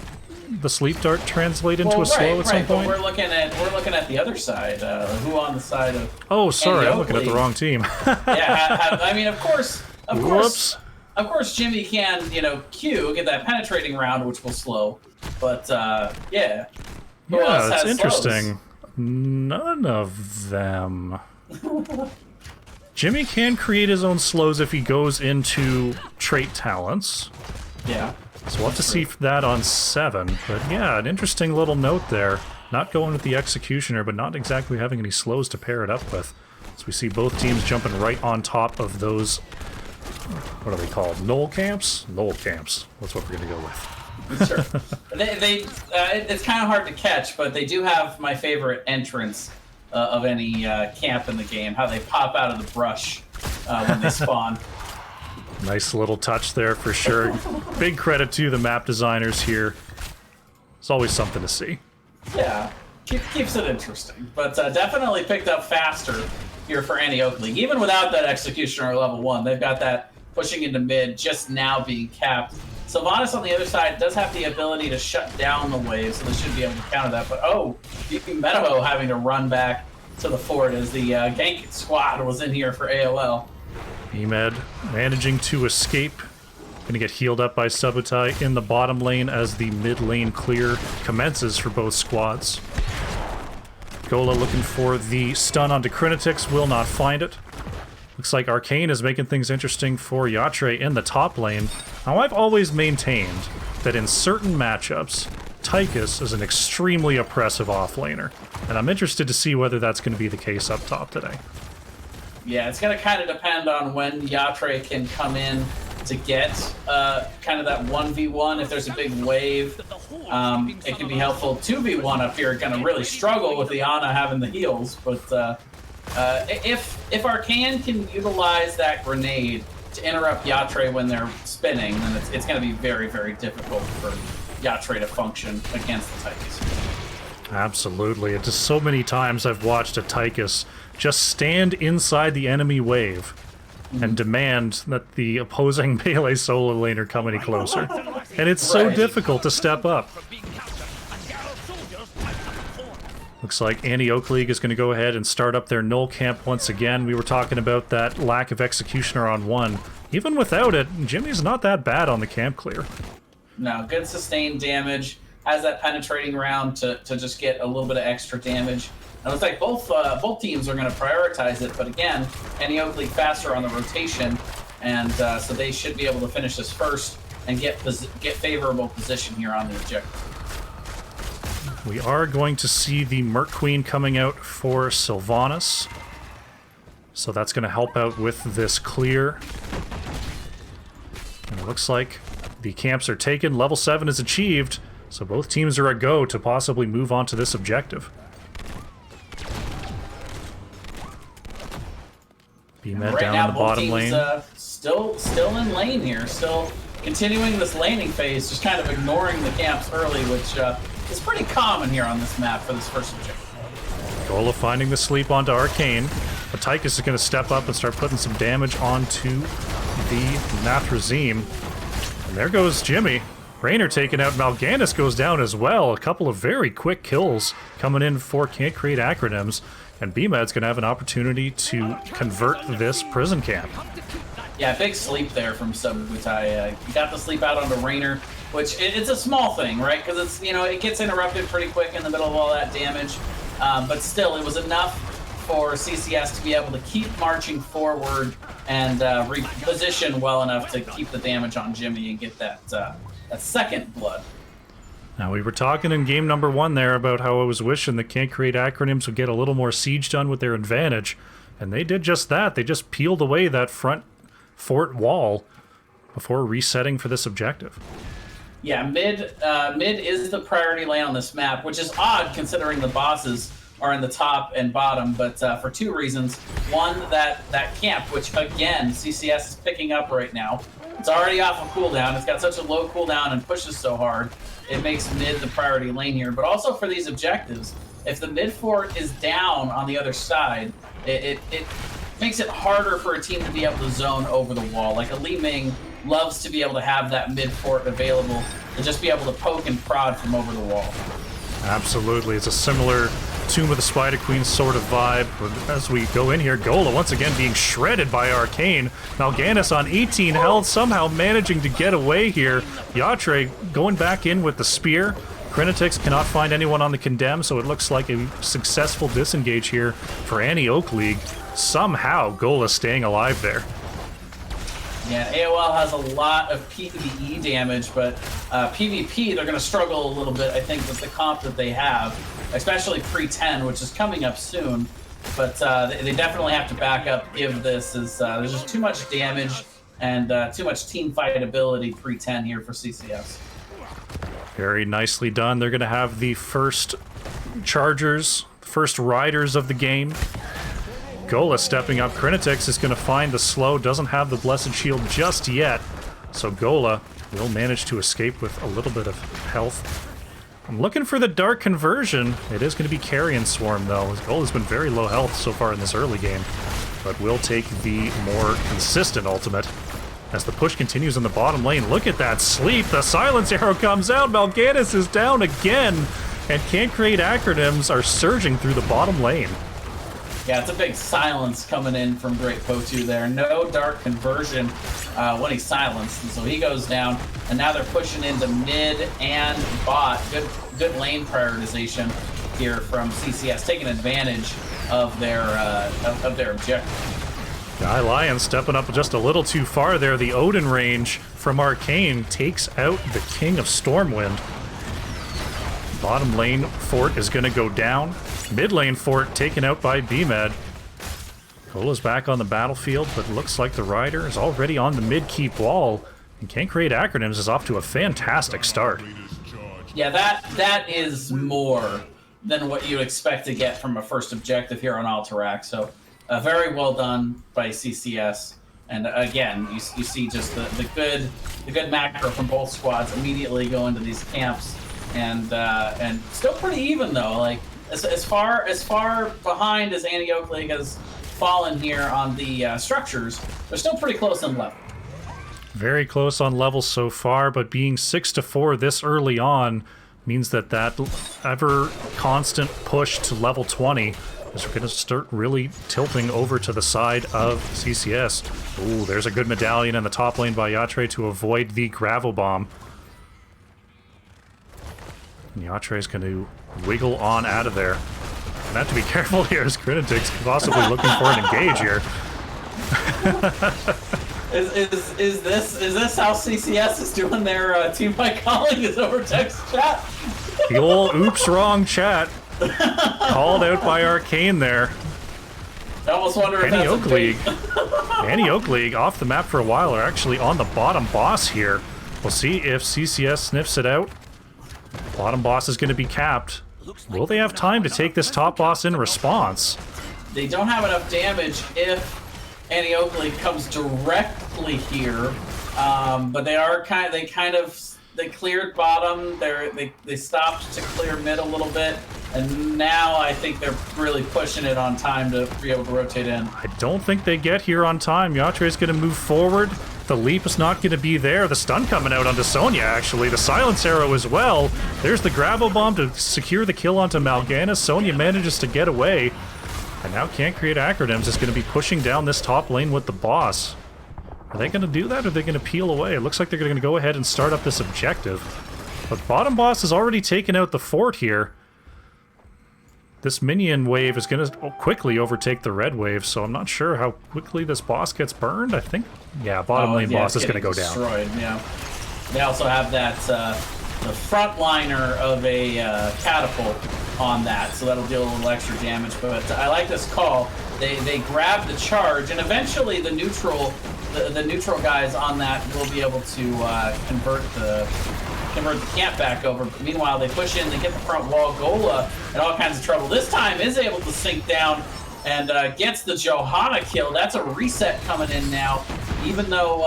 the sleep dart, translate into a slow at some point? But we're looking at the other side. Who on the side of... Oh, sorry, Annie I'm looking at the Oakley. wrong team. Yeah, I mean, of course, Whoops. of course, Jimmy can, Q, get that penetrating round, which will slow. But, yeah. Who else Yeah, it's has interesting. slows? None of them. Jimmy can create his own slows if he goes into trait talents. Yeah. So we'll have to see that on 7. But yeah, an interesting little note there. Not going with the Executioner, but not exactly having any slows to pair it up with. So we see both teams jumping right on top of those... What are they called? Knoll camps? Knoll camps. That's what we're going to go with. Sure. It's kind of hard to catch, but they do have my favorite entrance of any camp in the game, how they pop out of the brush when they spawn. Nice little touch there for sure. Big credit to the map designers here. It's always something to see. Yeah, keeps it interesting, but definitely picked up faster here for Annie Oak League. Even without that Executioner level 1, they've got that pushing into mid just now being capped. Sylvanas on the other side does have the ability to shut down the wave, so they should be able to counter that. But Metaho having to run back to the fort as the gank squad was in here for AOL. Emed managing to escape. Gonna get healed up by Subutai in the bottom lane as the mid lane clear commences for both squads. Gola looking for the stun onto Crinetix, will not find it. Looks like Arcane is making things interesting for Yatre in the top lane. Now, I've always maintained that in certain matchups, Tychus is an extremely oppressive offlaner, and I'm interested to see whether that's going to be the case up top today. Yeah, it's going to kind of depend on when Yatre can come in to get kind of that 1v1. If there's a big wave, it can be helpful. 2v1 up here going to really struggle with the Ana having the heals, but if Arcane can utilize that grenade to interrupt Yatre when they're spinning, then it's going to be very, very difficult for Yatre to function against the Tychus. Absolutely. It's just so many times I've watched a Tychus just stand inside the enemy wave and demand that the opposing melee solo laner come any closer. And it's so Right. difficult to step up. Looks like Annie Oak League is going to go ahead and start up their null camp once again. We were talking about that lack of Executioner on 1. Even without it, Jimmy's not that bad on the camp clear. No, good sustained damage. Has that penetrating round to just get a little bit of extra damage. And it looks like both teams are going to prioritize it, but again, Annie Oak League faster on the rotation, and so they should be able to finish this first and get favorable position here on the objective. We are going to see the Merc Queen coming out for Sylvanas. So that's going to help out with this clear. And it looks like the camps are taken. Level 7 is achieved. So both teams are a go to possibly move on to this objective. B-Med Right down now, in the both bottom teams, lane. Still in lane here, still continuing this laning phase, just kind of ignoring the camps early, which is pretty common here on this map for this first objective. Gola finding the sleep onto Arcane. But Tychus is going to step up and start putting some damage onto the Nathrazim. And there goes Jimmy. Raynor taken out. Mal'Ganis goes down as well. A couple of very quick kills coming in for Can't Create Acronyms. And BMAD's going to have an opportunity to convert this prison camp. Yeah, big sleep there from Subutai. He got the sleep out onto Raynor, which it's a small thing, right? Because it's, you know, it gets interrupted pretty quick in the middle of all that damage. But still, it was enough for CCS to be able to keep marching forward and reposition well enough to keep the damage on Jimmy and get that second blood. Now, we were talking in game number 1 there about how I was wishing that Can't Create Acronyms would get a little more siege done with their advantage, and they did just that. They just peeled away that front fort wall before resetting for this objective. Yeah, mid is the priority lane on this map, which is odd considering the bosses are in the top and bottom, but for 2 reasons. One, that camp, which again, CCS is picking up right now. It's already off of cooldown. It's got such a low cooldown and pushes so hard. It makes mid the priority lane here, but also for these objectives. If the mid fort is down on the other side, it makes it harder for a team to be able to zone over the wall. Like a Li Ming loves to be able to have that mid fort available and just be able to poke and prod from over the wall. Absolutely. It's a similar Tomb of the Spider Queen sort of vibe. But as we go in here, Gola once again being shredded by Arcane. Mal'Ganis on 18 health, somehow managing to get away here. Yatre going back in with the spear. Crinetix cannot find anyone on the Condemn, so it looks like a successful disengage here for Annie Oak League. Somehow, Gola staying alive there. Yeah, AOL has a lot of PvE damage, but PvP, they're going to struggle a little bit, I think, with the comp that they have, especially pre-10, which is coming up soon. But they definitely have to back up if this is... there's just too much damage and too much team fight ability pre-10 here for CCS. Very nicely done. They're going to have the first chargers, first riders of the game. Gola stepping up. Crinetix is going to find the slow, doesn't have the Blessed Shield just yet. So Gola will manage to escape with a little bit of health. I'm looking for the Dark Conversion. It is going to be Carrion Swarm, though. Gola's been very low health so far in this early game, but will take the more consistent ultimate. As the push continues in the bottom lane, look at that sleep. The silence arrow comes out. Mal'Ganis is down again, and Can't Create Acronyms are surging through the bottom lane. Yeah, it's a big silence coming in from Great Potu there. No Dark Conversion when he's silenced, and so he goes down. And now they're pushing into mid and bot. Good lane prioritization here from CCS, taking advantage of their objective. Guy Lion stepping up just a little too far there. The Odin range from Arcane takes out the King of Stormwind. Bottom lane fort is going to go down. Mid lane fort taken out by BMAD. Gola's back on the battlefield, but looks like the rider is already on the mid keep wall. And Can't Create Acronyms is off to a fantastic start. Yeah, that is more than what you expect to get from a first objective here on Alterac. So very well done by CCS. And again, you see just the good macro from both squads immediately go into these camps. And still pretty even though. Like as far behind as Annie Oak League has fallen here on the structures, they're still pretty close on level. Very close on level so far, but being 6-4 this early on means that ever constant push to level 20 is going to start really tilting over to the side of CCS. Ooh, there's a good medallion in the top lane by Yatre to avoid the gravel bomb. And Yatre is going to wiggle on out of there. Gonna have to be careful here as Crinetix possibly looking for an engage here. Is this how CCS is doing their team fight calling? Is over text chat? The old oops wrong chat called out by Arcane there. I almost wonder if Annie that's Oak League. Annie Oak League off the map for a while are actually on the bottom boss here. We'll see if CCS sniffs it out. Bottom boss is going to be capped. Will they have time to take this top boss in response? They don't have enough damage if Annie Oak League comes directly here, but they cleared bottom. They stopped to clear mid a little bit. And now I think they're really pushing it on time to be able to rotate in. I don't think they get here on time. Yatre is going to move forward. The leap is not going to be there. The stun coming out onto Sonya, actually. The silence arrow as well. There's the grabo bomb to secure the kill onto Mal'Ganis. Sonya manages to get away. And now Can't Create Acronyms is going to be pushing down this top lane with the boss. Are they going to do that, or are they going to peel away? It looks like they're going to go ahead and start up this objective. But bottom boss has already taken out the fort here. This minion wave is going to quickly overtake the red wave, so I'm not sure how quickly this boss gets burned. I think, yeah, bottom lane boss is going to go destroyed, down. Yeah. They also have that the frontliner of a catapult on that, so that'll deal a little extra damage. But I like this call. They grab the charge, and eventually the neutral guys on that will be able to convert the camp back over. But meanwhile, they push in, they get the front wall. Gola in all kinds of trouble. This time is able to sink down and gets the Johanna kill. That's a reset coming in now. Even though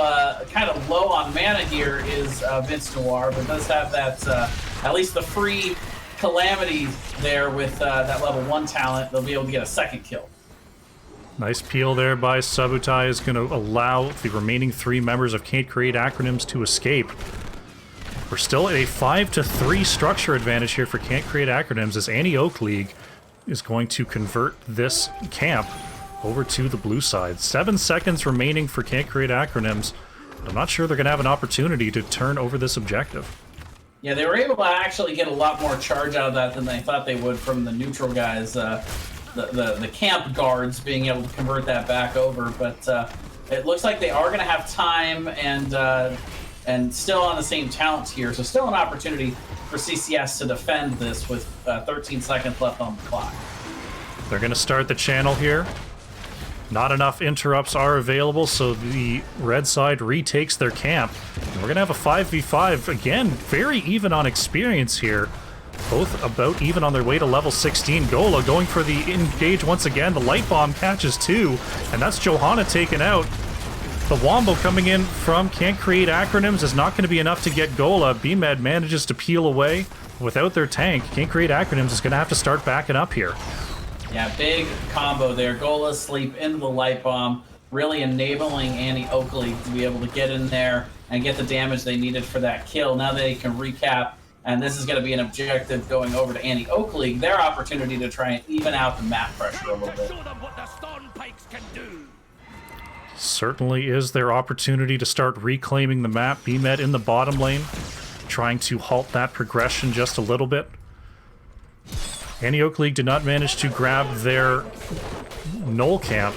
kind of low on mana here is Vince Noir, but does have that at least the free Calamity there with that level 1 talent. They'll be able to get a second kill. Nice peel there by Sabutai is going to allow the remaining 3 members of Can't Create Acronyms to escape. We're still at a 5-3 structure advantage here for Can't Create Acronyms as Annie Oak League is going to convert this camp over to the blue side. 7 seconds remaining for Can't Create Acronyms. But I'm not sure they're going to have an opportunity to turn over this objective. Yeah, they were able to actually get a lot more charge out of that than they thought they would from the neutral guys. The camp guards being able to convert that back over, but it looks like they are going to have time and still on the same talent here, so still an opportunity for CCS to defend this with 13 seconds left on the clock. They're going to start the channel here. Not enough interrupts are available, so the red side retakes their camp. And we're going to have a 5v5. Again, very even on experience here. Both about even on their way to level 16. Gola going for the engage once again. The light bomb catches too, and that's Johanna taken out. The Wombo coming in from Can't Create Acronyms is not going to be enough to get Gola. BMed manages to peel away. Without their tank, Can't Create Acronyms is going to have to start backing up here. Yeah, big combo there. Gola sleep into the light bomb, really enabling Annie Oakley to be able to get in there and get the damage they needed for that kill. Now they can recap, and this is going to be an objective going over to Annie Oakley, their opportunity to try and even out the map pressure a little bit. Certainly is their opportunity to start reclaiming the map. BMed in the bottom lane, trying to halt that progression just a little bit. Annie Oak League did not manage to grab their Knoll camp,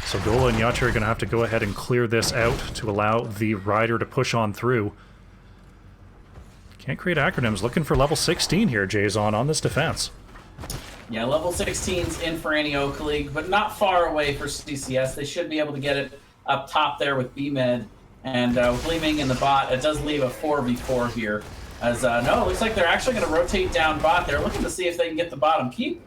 so Gola and Yatra are going to have to go ahead and clear this out to allow the Rider to push on through. Can't Create Acronyms looking for level 16 here, Jason, on this defense. Yeah, level 16's in for Annie Oak League, but not far away for CCS. They should be able to get it up top there with BMed, and with Li Ming in the bot, it does leave a 4v4 here. As, no, it looks like they're actually going to rotate down bot. They're looking to see if they can get the bottom keep.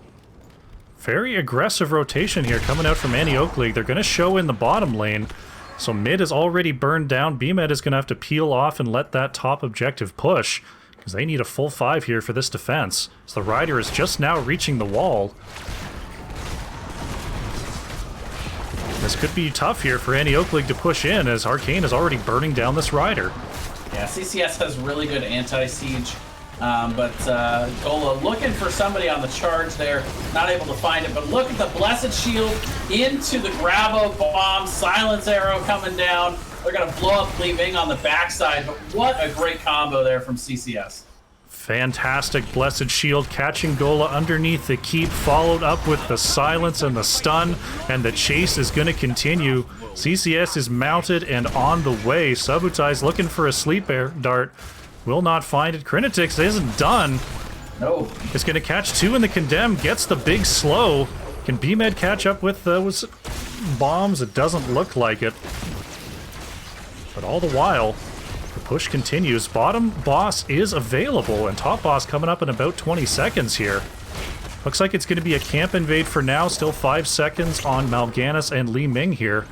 Very aggressive rotation here coming out from Annie Oak League. They're going to show in the bottom lane. So mid is already burned down. BMed is going to have to peel off and let that top objective push, because they need a full 5 here for this defense. So the Rider is just now reaching the wall. This could be tough here for Annie Oak League to push in, as Arcane is already burning down this Rider. Yeah, CCS has really good anti-siege, but Gola looking for somebody on the charge there, not able to find it, but look at the Blessed Shield into the Grabo bomb, Silence Arrow coming down. They're going to blow up Li Ming on the backside, but what a great combo there from CCS. Fantastic Blessed Shield catching Gola underneath the keep, followed up with the silence and the stun, and the chase is going to continue. CCS is mounted and on the way. Sabutai's looking for a sleep air dart. Will not find it. Crinetix isn't done. No. It's going to catch 2 in the Condemn, gets the big slow. Can BMed catch up with those bombs? It doesn't look like it. But all the while, the push continues. Bottom boss is available, and top boss coming up in about 20 seconds here. Looks like it's going to be a camp invade for now. Still 5 seconds on Mal'Ganis and Li Ming here.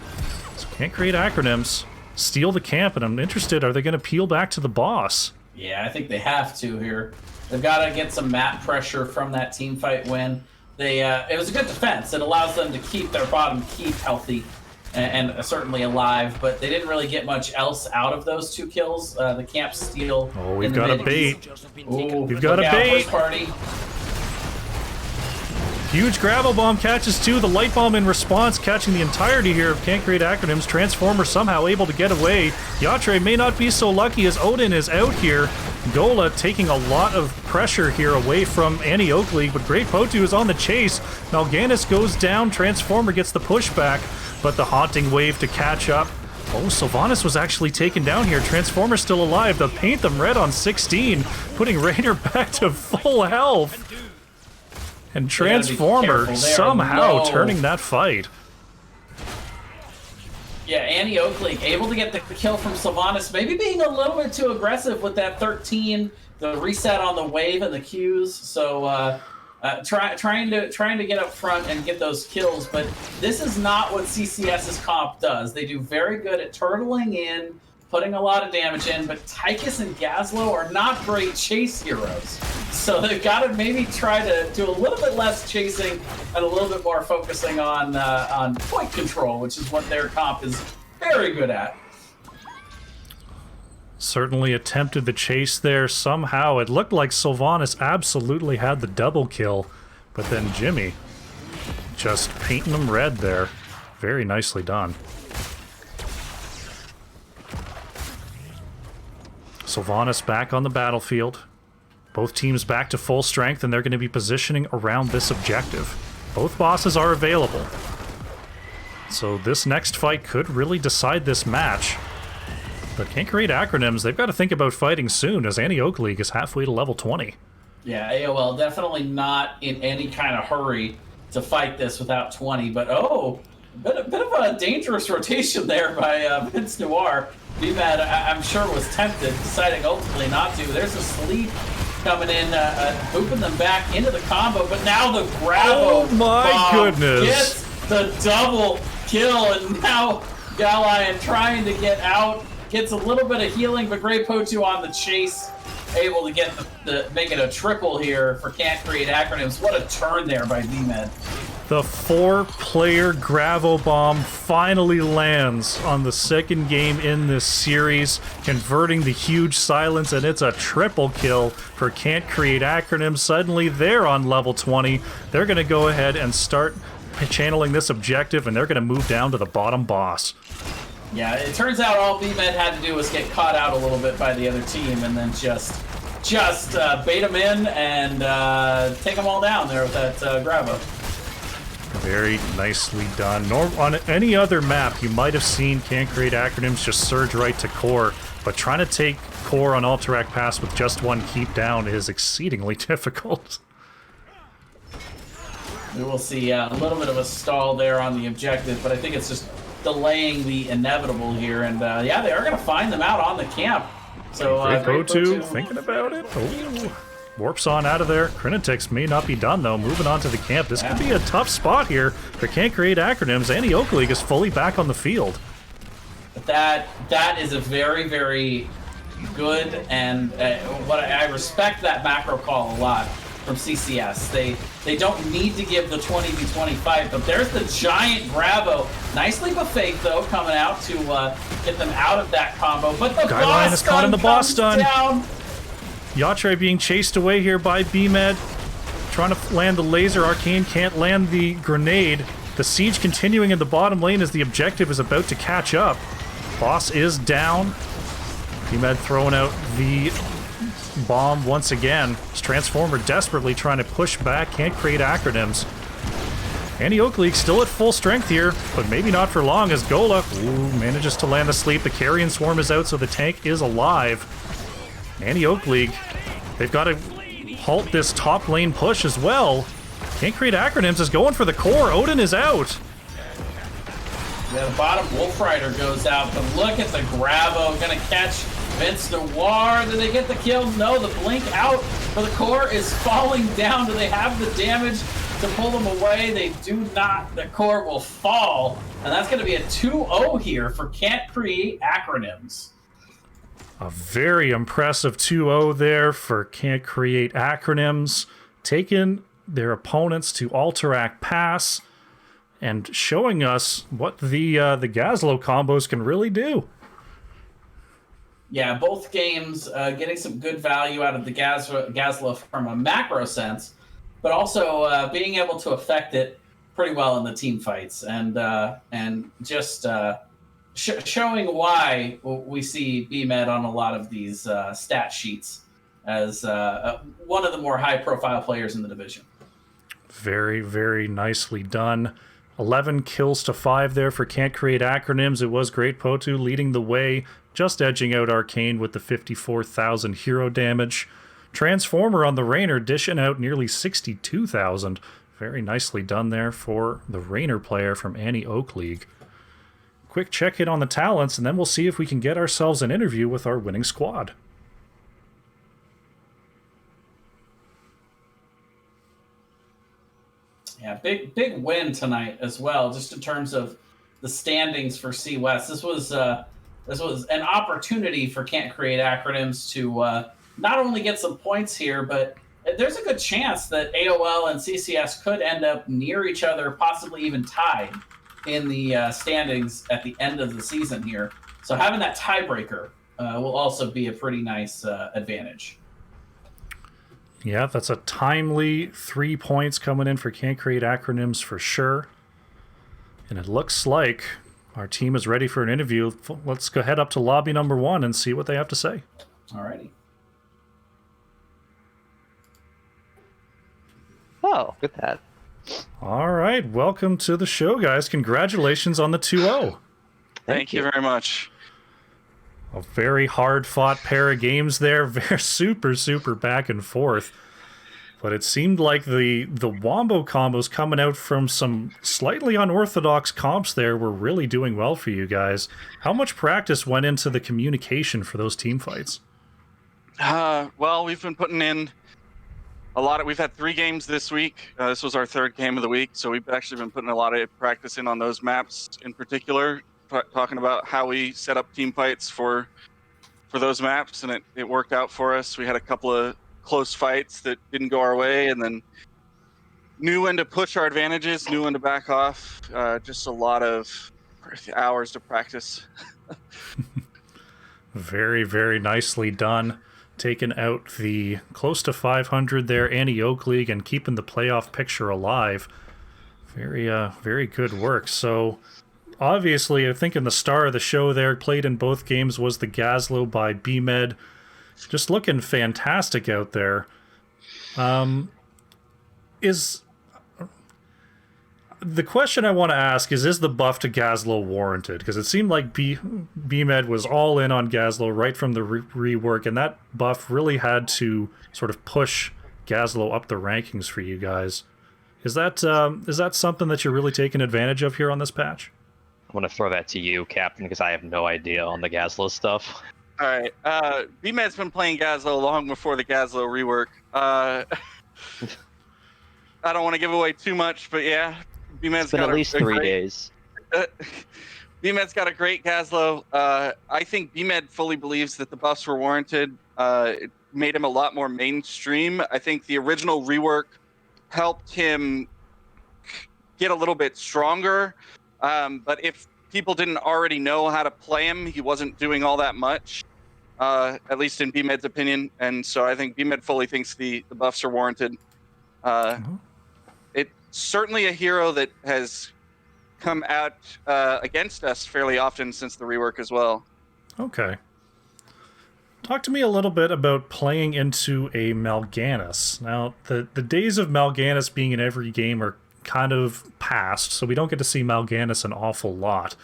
So Can't Create Acronyms. Steal the camp, and I'm interested, are they going to peel back to the boss? Yeah, I think they have to here. They've got to get some map pressure from that team fight win. It was a good defense. It allows them to keep their bottom keep healthy and certainly alive, but they didn't really get much else out of those 2 kills. The camp steal. Oh, we've got a bait. Ooh, We've got a bait. First party. Huge gravel bomb catches 2. The light bomb in response, catching the entirety here of Can't Create Acronyms. Transformer somehow able to get away. Yatre may not be so lucky as Odin is out here. Gola taking a lot of pressure here away from Annie Oakley, but Great Potu is on the chase. Mal'Ganis goes down. Transformer gets the pushback, but the haunting wave to catch up. Oh, Sylvanas was actually taken down here. Transformer still alive. They'll paint them red on 16, putting Rainer back to full health. And Transformer somehow turning that fight. Yeah, Annie Oakley able to get the kill from Sylvanas, maybe being a little bit too aggressive with that 13, the reset on the wave and the Qs. So trying to get up front and get those kills, but this is not what CCS's comp does. They do very good at turtling in, putting a lot of damage in, but Tychus and Gazlo are not great chase heroes. So they've got to maybe try to do a little bit less chasing and a little bit more focusing on point control, which is what their comp is very good at. Certainly attempted the chase there somehow. It looked like Sylvanas absolutely had the double kill, but then Jimmy just painting them red there. Very nicely done. Sylvanas back on the battlefield. Both teams back to full strength, and they're going to be positioning around this objective. Both bosses are available. So this next fight could really decide this match. But Can't Create Acronyms, they've got to think about fighting soon, as Annie Oak League is halfway to level 20. Yeah, AOL definitely not in any kind of hurry to fight this without 20, but a bit of a dangerous rotation there by Vince Noir. BMAD, I'm sure, was tempted, deciding ultimately not to. There's a sleep coming in, booping them back into the combo, but now the Grabo goodness gets the double kill, and now Galion trying to get out, gets a little bit of healing, but Grey Potu on the chase, able to get make it a triple here for Can't Create Acronyms. What a turn there by BMAD. The 4-player Gravo Bomb finally lands on the second game in this series, converting the huge silence, and it's a triple kill for Can't Create Acronyms. Suddenly, they're on level 20. They're going to go ahead and start channeling this objective, and they're going to move down to the bottom boss. Yeah, it turns out all BMed had to do was get caught out a little bit by the other team, and then just bait them in and take them all down there with that Gravo. Very nicely done. On any other map, you might have seen Can't Create Acronyms just surge right to core, but trying to take core on Alterac Pass with just one keep down is exceedingly difficult. We will see a little bit of a stall there on the objective, but I think it's just delaying the inevitable here, and yeah, they are going to find them out on the camp. So Potu thinking about it. Oh. Warps on out of there. Crinitix may not be done, though. Moving on to the camp. This could be a tough spot here for Can't Create Acronyms. Annie Oak League is fully back on the field. That is a very, very good, and I respect that macro call a lot from CCS. They don't need to give the 20v20 fight, but there's the giant Gravo. Nicely buffet, though, coming out to get them out of that combo. But the boss is caught in the boss stun. Down. Yatre being chased away here by BMed. Trying to land the laser. Arcane can't land the grenade. The siege continuing in the bottom lane as the objective is about to catch up. Boss is down. BMed throwing out the bomb once again. Transformer desperately trying to push back. Can't Create Acronyms. Annie Oak League still at full strength here, but maybe not for long as Gola manages to land the sleep. The Carrion Swarm is out, so the tank is alive. Annie Oak League, they've got to halt this top lane push as well. Can't Create Acronyms is going for the core. Odin is out. Yeah, the bottom Wolf Rider goes out, but look at the Gravo. Gonna catch Vince Noir. Do they get the kill? No, the blink out for the core is falling down. Do they have the damage to pull them away? They do not. The core will fall, and that's gonna be a 2-0 here for Can't Create Acronyms. A very impressive 2-0 there for Can't Create Acronyms, taking their opponents to Alterac Pass and showing us what the Gazlo combos can really do. Yeah, both games getting some good value out of the Gazlo from a macro sense, but also being able to affect it pretty well in the team fights, and just showing why we see BMed on a lot of these stat sheets as one of the more high-profile players in the division. Very, very nicely done. 11 kills to 5 there for Can't Create Acronyms. It was Great Potu leading the way, just edging out Arcane with the 54,000 hero damage. Transformer on the Rainer dishing out nearly 62,000. Very nicely done there for the Rainer player from Annie Oak League. Quick check in on the talents, and then we'll see if we can get ourselves an interview with our winning squad. Yeah, big win tonight as well, just in terms of the standings for C West. This was an opportunity for Can't Create Acronyms to not only get some points here, but there's a good chance that AOL and CCS could end up near each other, possibly even tied in the standings at the end of the season here. So having that tiebreaker will also be a pretty nice advantage. Yeah, that's a timely 3 points coming in for Can't Create Acronyms for sure. And it looks like our team is ready for an interview. Let's go head up to lobby number 1 and see what they have to say. Alrighty. Oh, good that. All right, welcome to the show, guys. Congratulations on the 2-0. Thank you very much. A very hard-fought pair of games there. Very super back and forth. But it seemed like the Wombo combos coming out from some slightly unorthodox comps there were really doing well for you guys. How much practice went into the communication for those team fights? Well, we've been putting in a lot of. We've had 3 games this week. This was our 3rd game of the week, so we've actually been putting a lot of practice in on those maps in particular. Talking about how we set up team fights for those maps, and it worked out for us. We had a couple of close fights that didn't go our way, and then knew when to push our advantages, knew when to back off. Just a lot of hours to practice. Very nicely done. Taking out the close to 500 there, Annie Oak League, and keeping the playoff picture alive. Very good work. So obviously, I think in the star of the show there, played in both games, was the Gazlo by BMed. Just looking fantastic out there. The question I want to ask is the buff to Gazlo warranted? Because it seemed like BMed was all in on Gazlo right from the rework, and that buff really had to sort of push Gazlo up the rankings for you guys. Is that something that you're really taking advantage of here on this patch? I'm going to throw that to you, Captain, because I have no idea on the Gazlo stuff. All right. BMed's been playing Gazlo long before the Gazlo rework. I don't want to give away too much, but yeah, BMed's Been got at least 3 days. BMed's got a great Gazlo. I think BMed fully believes that the buffs were warranted. It made him a lot more mainstream. I think the original rework helped him get a little bit stronger. But if people didn't already know how to play him, he wasn't doing all that much, at least in BMed's opinion. And so I think BMed fully thinks the buffs are warranted. It's certainly a hero that has come out against us fairly often since the rework as well. Okay. Talk to me a little bit about playing into a Mal'Ganis. Now, the days of Mal'Ganis being in every game are kind of past, so we don't get to see Mal'Ganis an awful lot.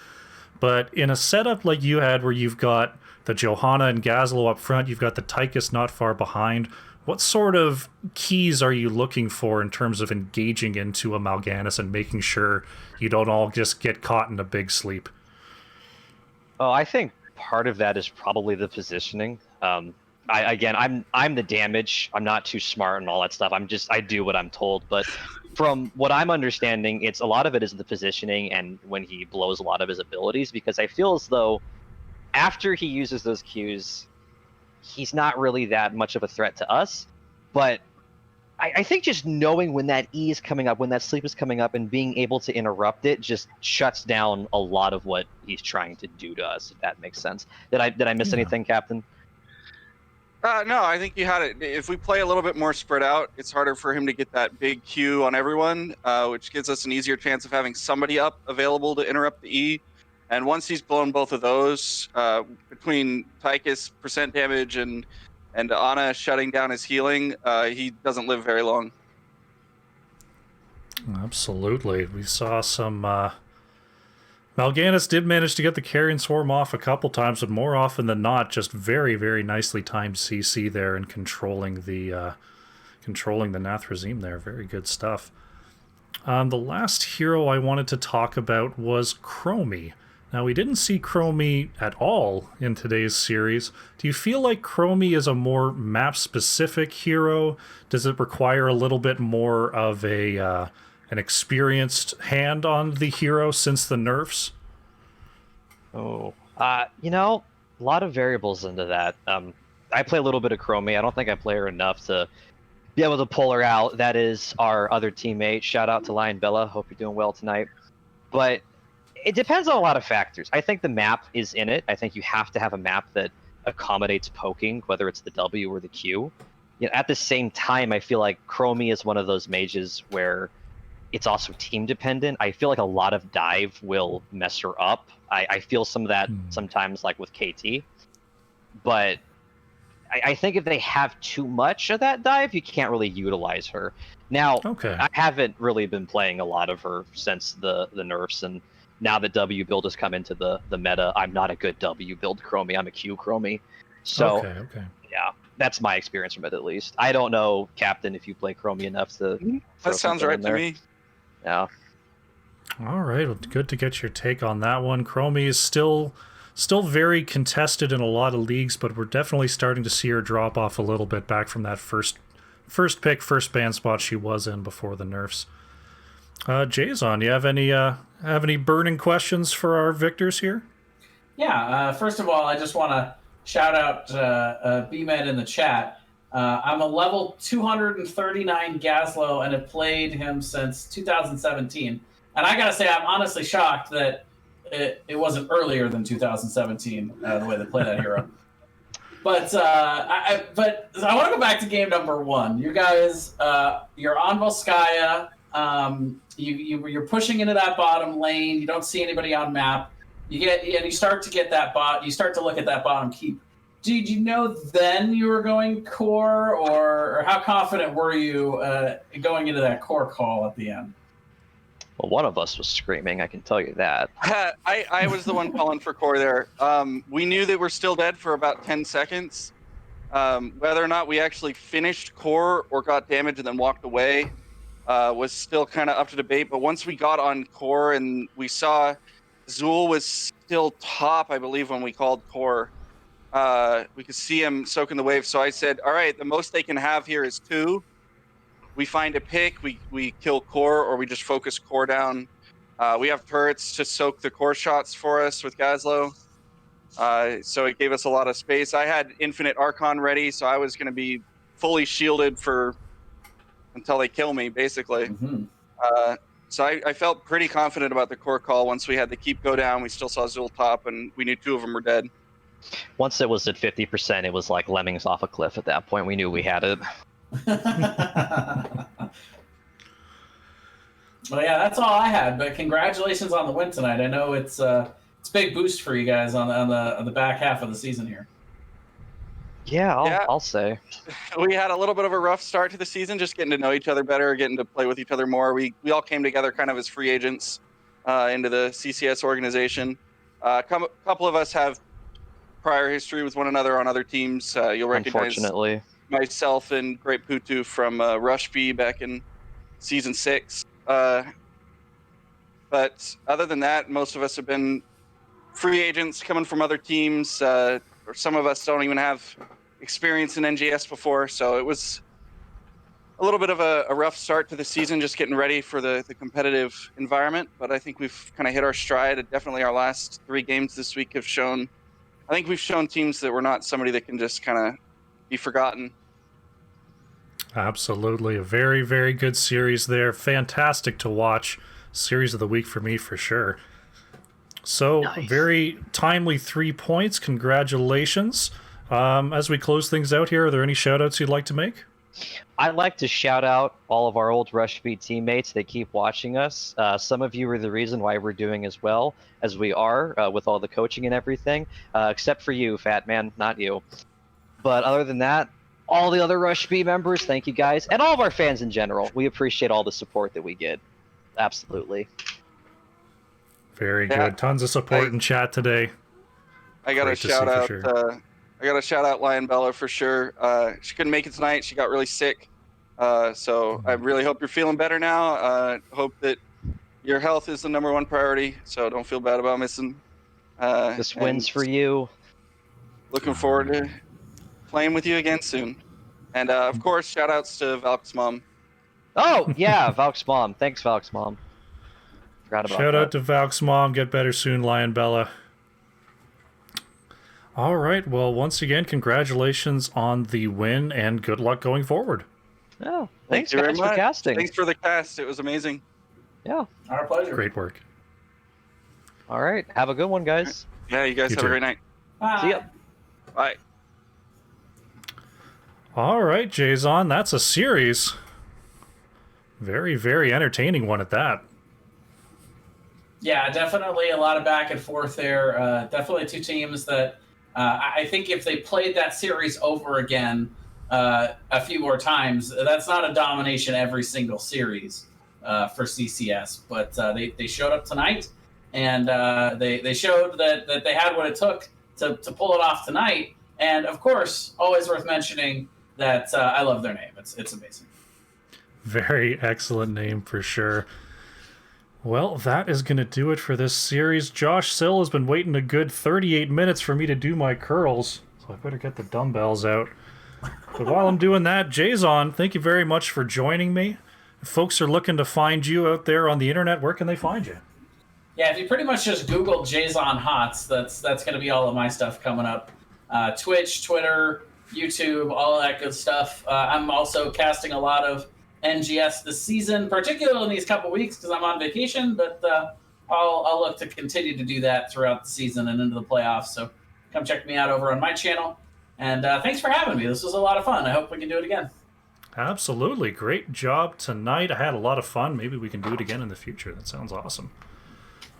But in a setup like you had, where you've got the Johanna and Gazlo up front, you've got the Tychus not far behind, what sort of keys are you looking for in terms of engaging into a Mal'Ganis and making sure you don't all just get caught in a big sleep? Oh, I think part of that is probably the positioning. I'm the damage. I'm not too smart and all that stuff. I do what I'm told. But from what I'm understanding, it's a lot of it is the positioning and when he blows a lot of his abilities, because I feel as though after he uses those Qs, he's not really that much of a threat to us. But I think just knowing when that E is coming up, when that sleep is coming up, and being able to interrupt it just shuts down a lot of what he's trying to do to us. If that makes sense. Did I miss anything, Captain? No, I think you had it. If we play a little bit more spread out, it's harder for him to get that big Q on everyone, which gives us an easier chance of having somebody up available to interrupt the E. And once he's blown both of those, between Tychus percent damage and Ana shutting down his healing, he doesn't live very long. Absolutely. We saw some... Mal'Ganis did manage to get the Carrion Swarm off a couple times, but more often than not, just very, very nicely timed CC there and controlling the Nathrazim there. Very good stuff. The last hero I wanted to talk about was Chromie. Now, we didn't see Chromie at all in today's series. Do you feel like Chromie is a more map-specific hero? Does it require a little bit more of an experienced hand on the hero since the nerfs? Oh, you know, a lot of variables into that. I play a little bit of Chromie. I don't think I play her enough to be able to pull her out. That is our other teammate. Shout out to Lion Bella. Hope you're doing well tonight. But it depends on a lot of factors. I think the map is in it. I think you have to have a map that accommodates poking, whether it's the W or the Q. You know, at the same time, I feel like Chromie is one of those mages where it's also team dependent. I feel like a lot of dive will mess her up. I feel some of that sometimes, like with KT. But I think if they have too much of that dive, you can't really utilize her. Now, I haven't really been playing a lot of her since the nerfs, and now that W build has come into the meta, I'm not a good W build Chromie. I'm a Q Chromie. So, yeah, that's my experience from it, at least. I don't know, Captain, if you play Chromie enough to... That sounds right to me. Yeah. All right, well, good to get your take on that one. Chromie is still very contested in a lot of leagues, but we're definitely starting to see her drop off a little bit back from that first pick, first ban spot she was in before the nerfs. Jason, you have any burning questions for our victors here? Yeah. First of all, I just want to shout out BMed in the chat. I'm a level 239 Gazlo and have played him since 2017. And I gotta say, I'm honestly shocked that it wasn't earlier than 2017 the way they play that hero. But I want to go back to game number one. You guys, you're on Volskaya. You're pushing into that bottom lane. You don't see anybody on map. You start to get that bot. You start to look at that bottom keep. Did you know then you were going core, or how confident were you going into that core call at the end? Well, one of us was screaming, I can tell you that. I was the one calling for core there. We knew that we're still dead for about 10 seconds. Whether or not we actually finished core or got damage and then walked away was still kind of up to debate. But once we got on core and we saw Zul was still top, I believe, when we called core, we could see him soaking the wave. So I said, all right, the most they can have here is 2. We find a pick, we kill core, or we just focus core down. We have turrets to soak the core shots for us with Gazlo. So it gave us a lot of space. I had Infinite Archon ready, so I was going to be fully shielded until they kill me, basically. Mm-hmm. So I felt pretty confident about the core call. Once we had the keep go down, we still saw Zul top, and we knew 2 of them were dead. Once it was at 50%, it was like lemmings off a cliff at that point. We knew we had it. Well, yeah, that's all I had. But congratulations on the win tonight. I know it's a big boost for you guys on the back half of the season here. Yeah, I'll say. We had a little bit of a rough start to the season, just getting to know each other better, getting to play with each other more. We all came together kind of as free agents into the CCS organization. A couple of us have prior history with one another on other teams. You'll recognize Unfortunately. Myself and Great Putu from Rush B back in season 6. But other than that, most of us have been free agents coming from other teams. Or some of us don't even have experience in NGS before. So it was a little bit of a rough start to the season, just getting ready for the competitive environment. But I think we've kind of hit our stride. Definitely our last 3 games this week have shown I think we've shown teams that we're not somebody that can just kind of be forgotten. Absolutely. A very, very good series there. Fantastic to watch. Series of the week for me, for sure. So, Nice. very timely 3 points. Congratulations. As we close things out here, are there any shout-outs you'd like to make? I'd like to shout out all of our old Rush Beat teammates that keep watching us. Some of you are the reason why we're doing as well as we are with all the coaching and everything, except for you, Fat Man, not you. But other than that, all the other Rush Beat members, thank you guys, and all of our fans in general. We appreciate all the support that we get. Absolutely. Very Yeah. good. Tons of support in chat today. I got to Great to see shout for out. sure. I got to shout out Lion Bella for sure. She couldn't make it tonight. She got really sick. So I really hope you're feeling better now. Hope that your health is the number one priority. So don't feel bad about missing. This wins for you. Looking forward to playing with you again soon. And of course, shout outs to Valk's mom. Oh, yeah, Valk's mom. Thanks, Valk's mom. Forgot about Shout that. out to Valk's mom. Get better soon, Lion Bella. All right. Well, once again, congratulations on the win and good luck going forward. Oh, Thank thanks, you very guys, for much. casting. Thanks for the cast. It was amazing. Yeah. Our pleasure. Great work. All right. Have a good one, guys. Yeah, you guys You have too. a great night. Bye. See ya. Bye. All right, Jason. That's a series. Very, very entertaining one at that. Yeah, definitely a lot of back and forth there. Definitely two teams that I think if they played that series over again a few more times, that's not a domination every single series for CCS. But they showed up tonight, and they showed that they had what it took to pull it off tonight. And of course, always worth mentioning that I love their name. It's amazing. Very excellent name for sure. Well, that is going to do it for this series. Josh Sill has been waiting a good 38 minutes for me to do my curls, so I better get the dumbbells out. But while I'm doing that, Jason, thank you very much for joining me. If folks are looking to find you out there on the internet, where can they find you? Yeah, if you pretty much just Google Jason Hots, that's going to be all of my stuff coming up. Twitch, Twitter, YouTube, all of that good stuff. I'm also casting a lot of NGS this season, particularly in these couple weeks because I'm on vacation, but I'll look to continue to do that throughout the season and into the playoffs. So come check me out over on my channel. And thanks for having me. This was a lot of fun. I hope we can do it again. Absolutely. Great job tonight. I had a lot of fun. Maybe we can do it again in the future. That sounds awesome.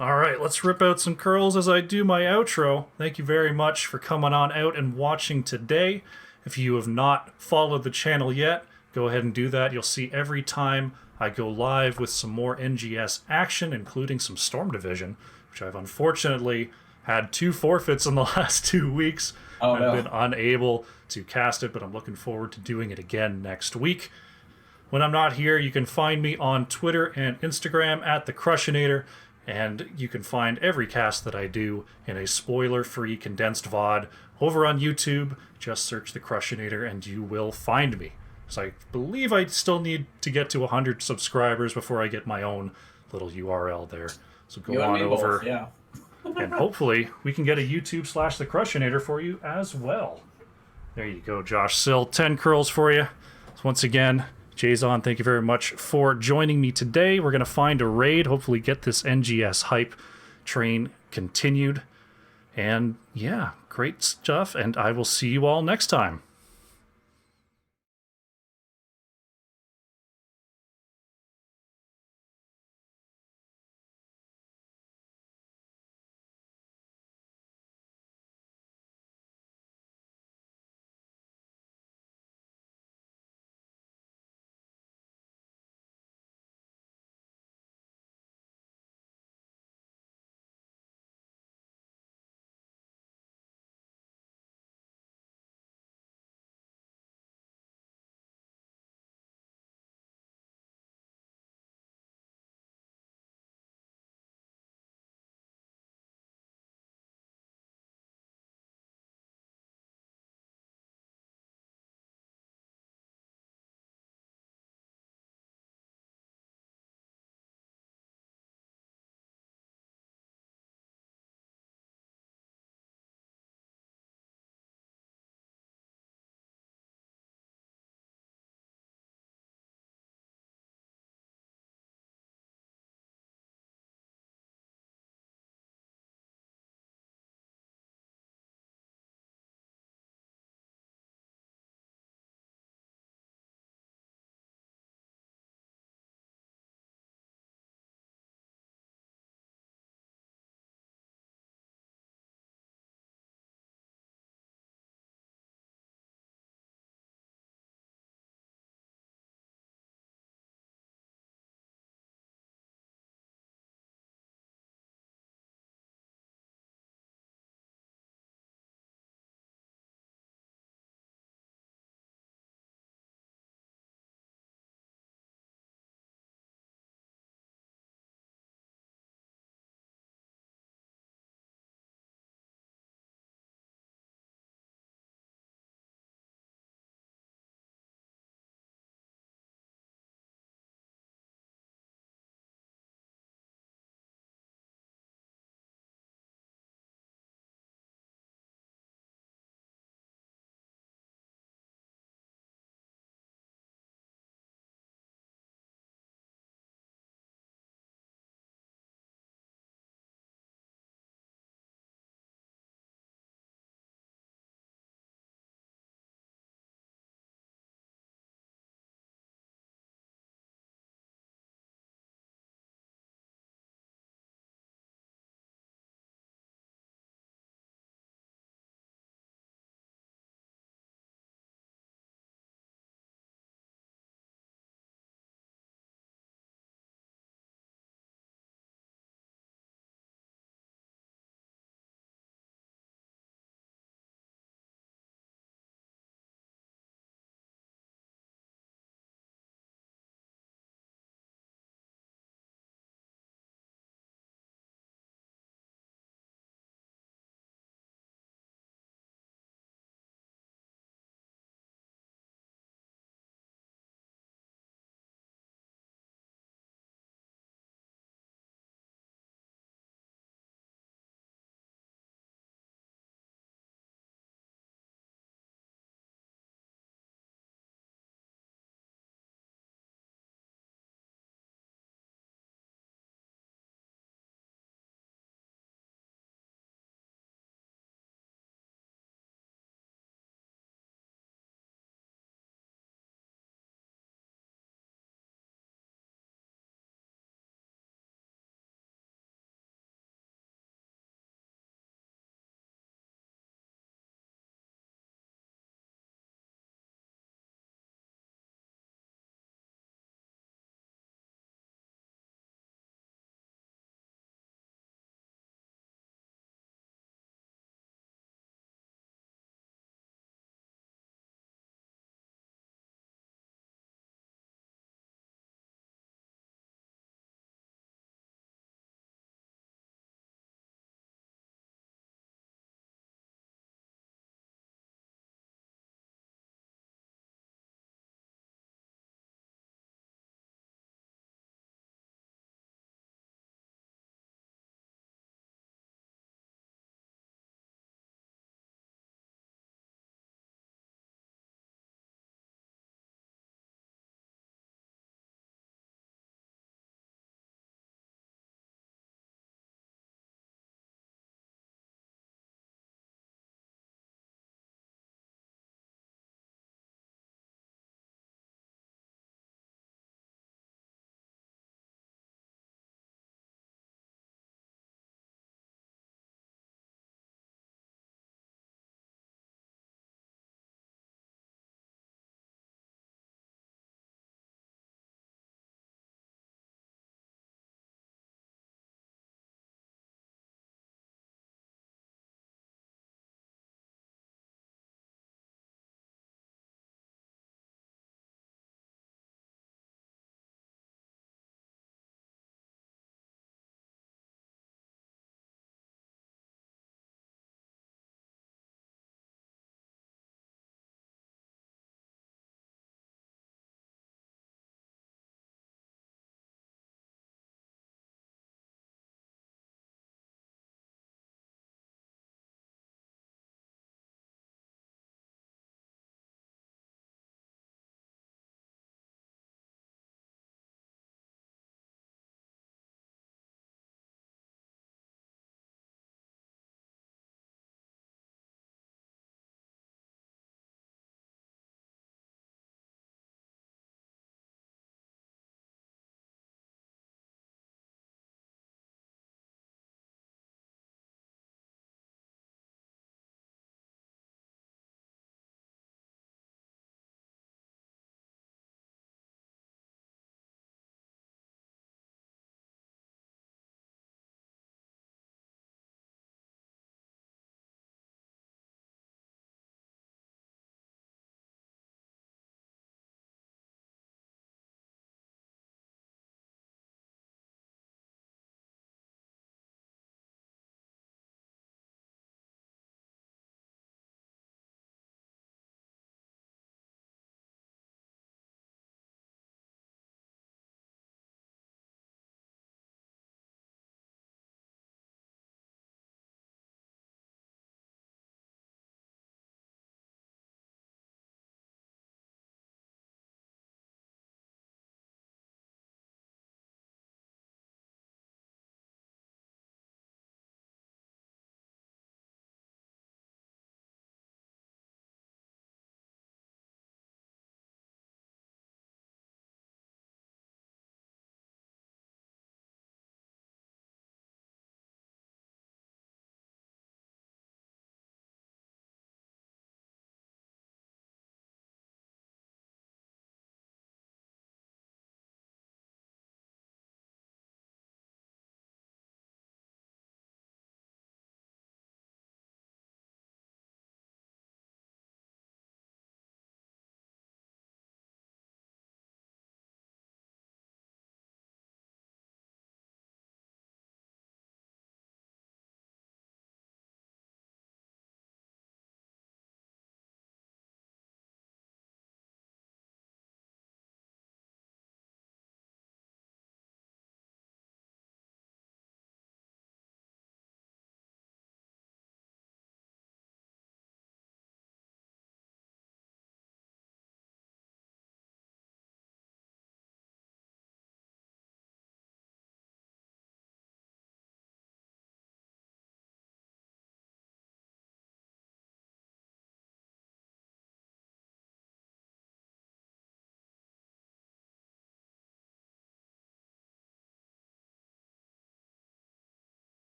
All right, let's rip out some curls as I do my outro. Thank you very much for coming on out and watching today. If you have not followed the channel yet, go ahead and do that. You'll see every time I go live with some more NGS action, including some Storm Division, which I've unfortunately had 2 forfeits in the last 2 weeks. Oh, I've no. been unable to cast it, but I'm looking forward to doing it again next week. When I'm not here, you can find me on Twitter and Instagram at the Crushinator, and you can find every cast that I do in a spoiler-free condensed VOD over on YouTube. Just search the Crushinator and you will find me. So I believe I still need to get to 100 subscribers before I get my own little URL there. So go You and on me over, both, yeah. and hopefully we can get a YouTube/The Crushinator for you as well. There you go, Josh Sill. 10 curls for you. So once again, Jason, thank you very much for joining me today. We're going to find a raid, hopefully get this NGS hype train continued. And yeah, great stuff, and I will see you all next time.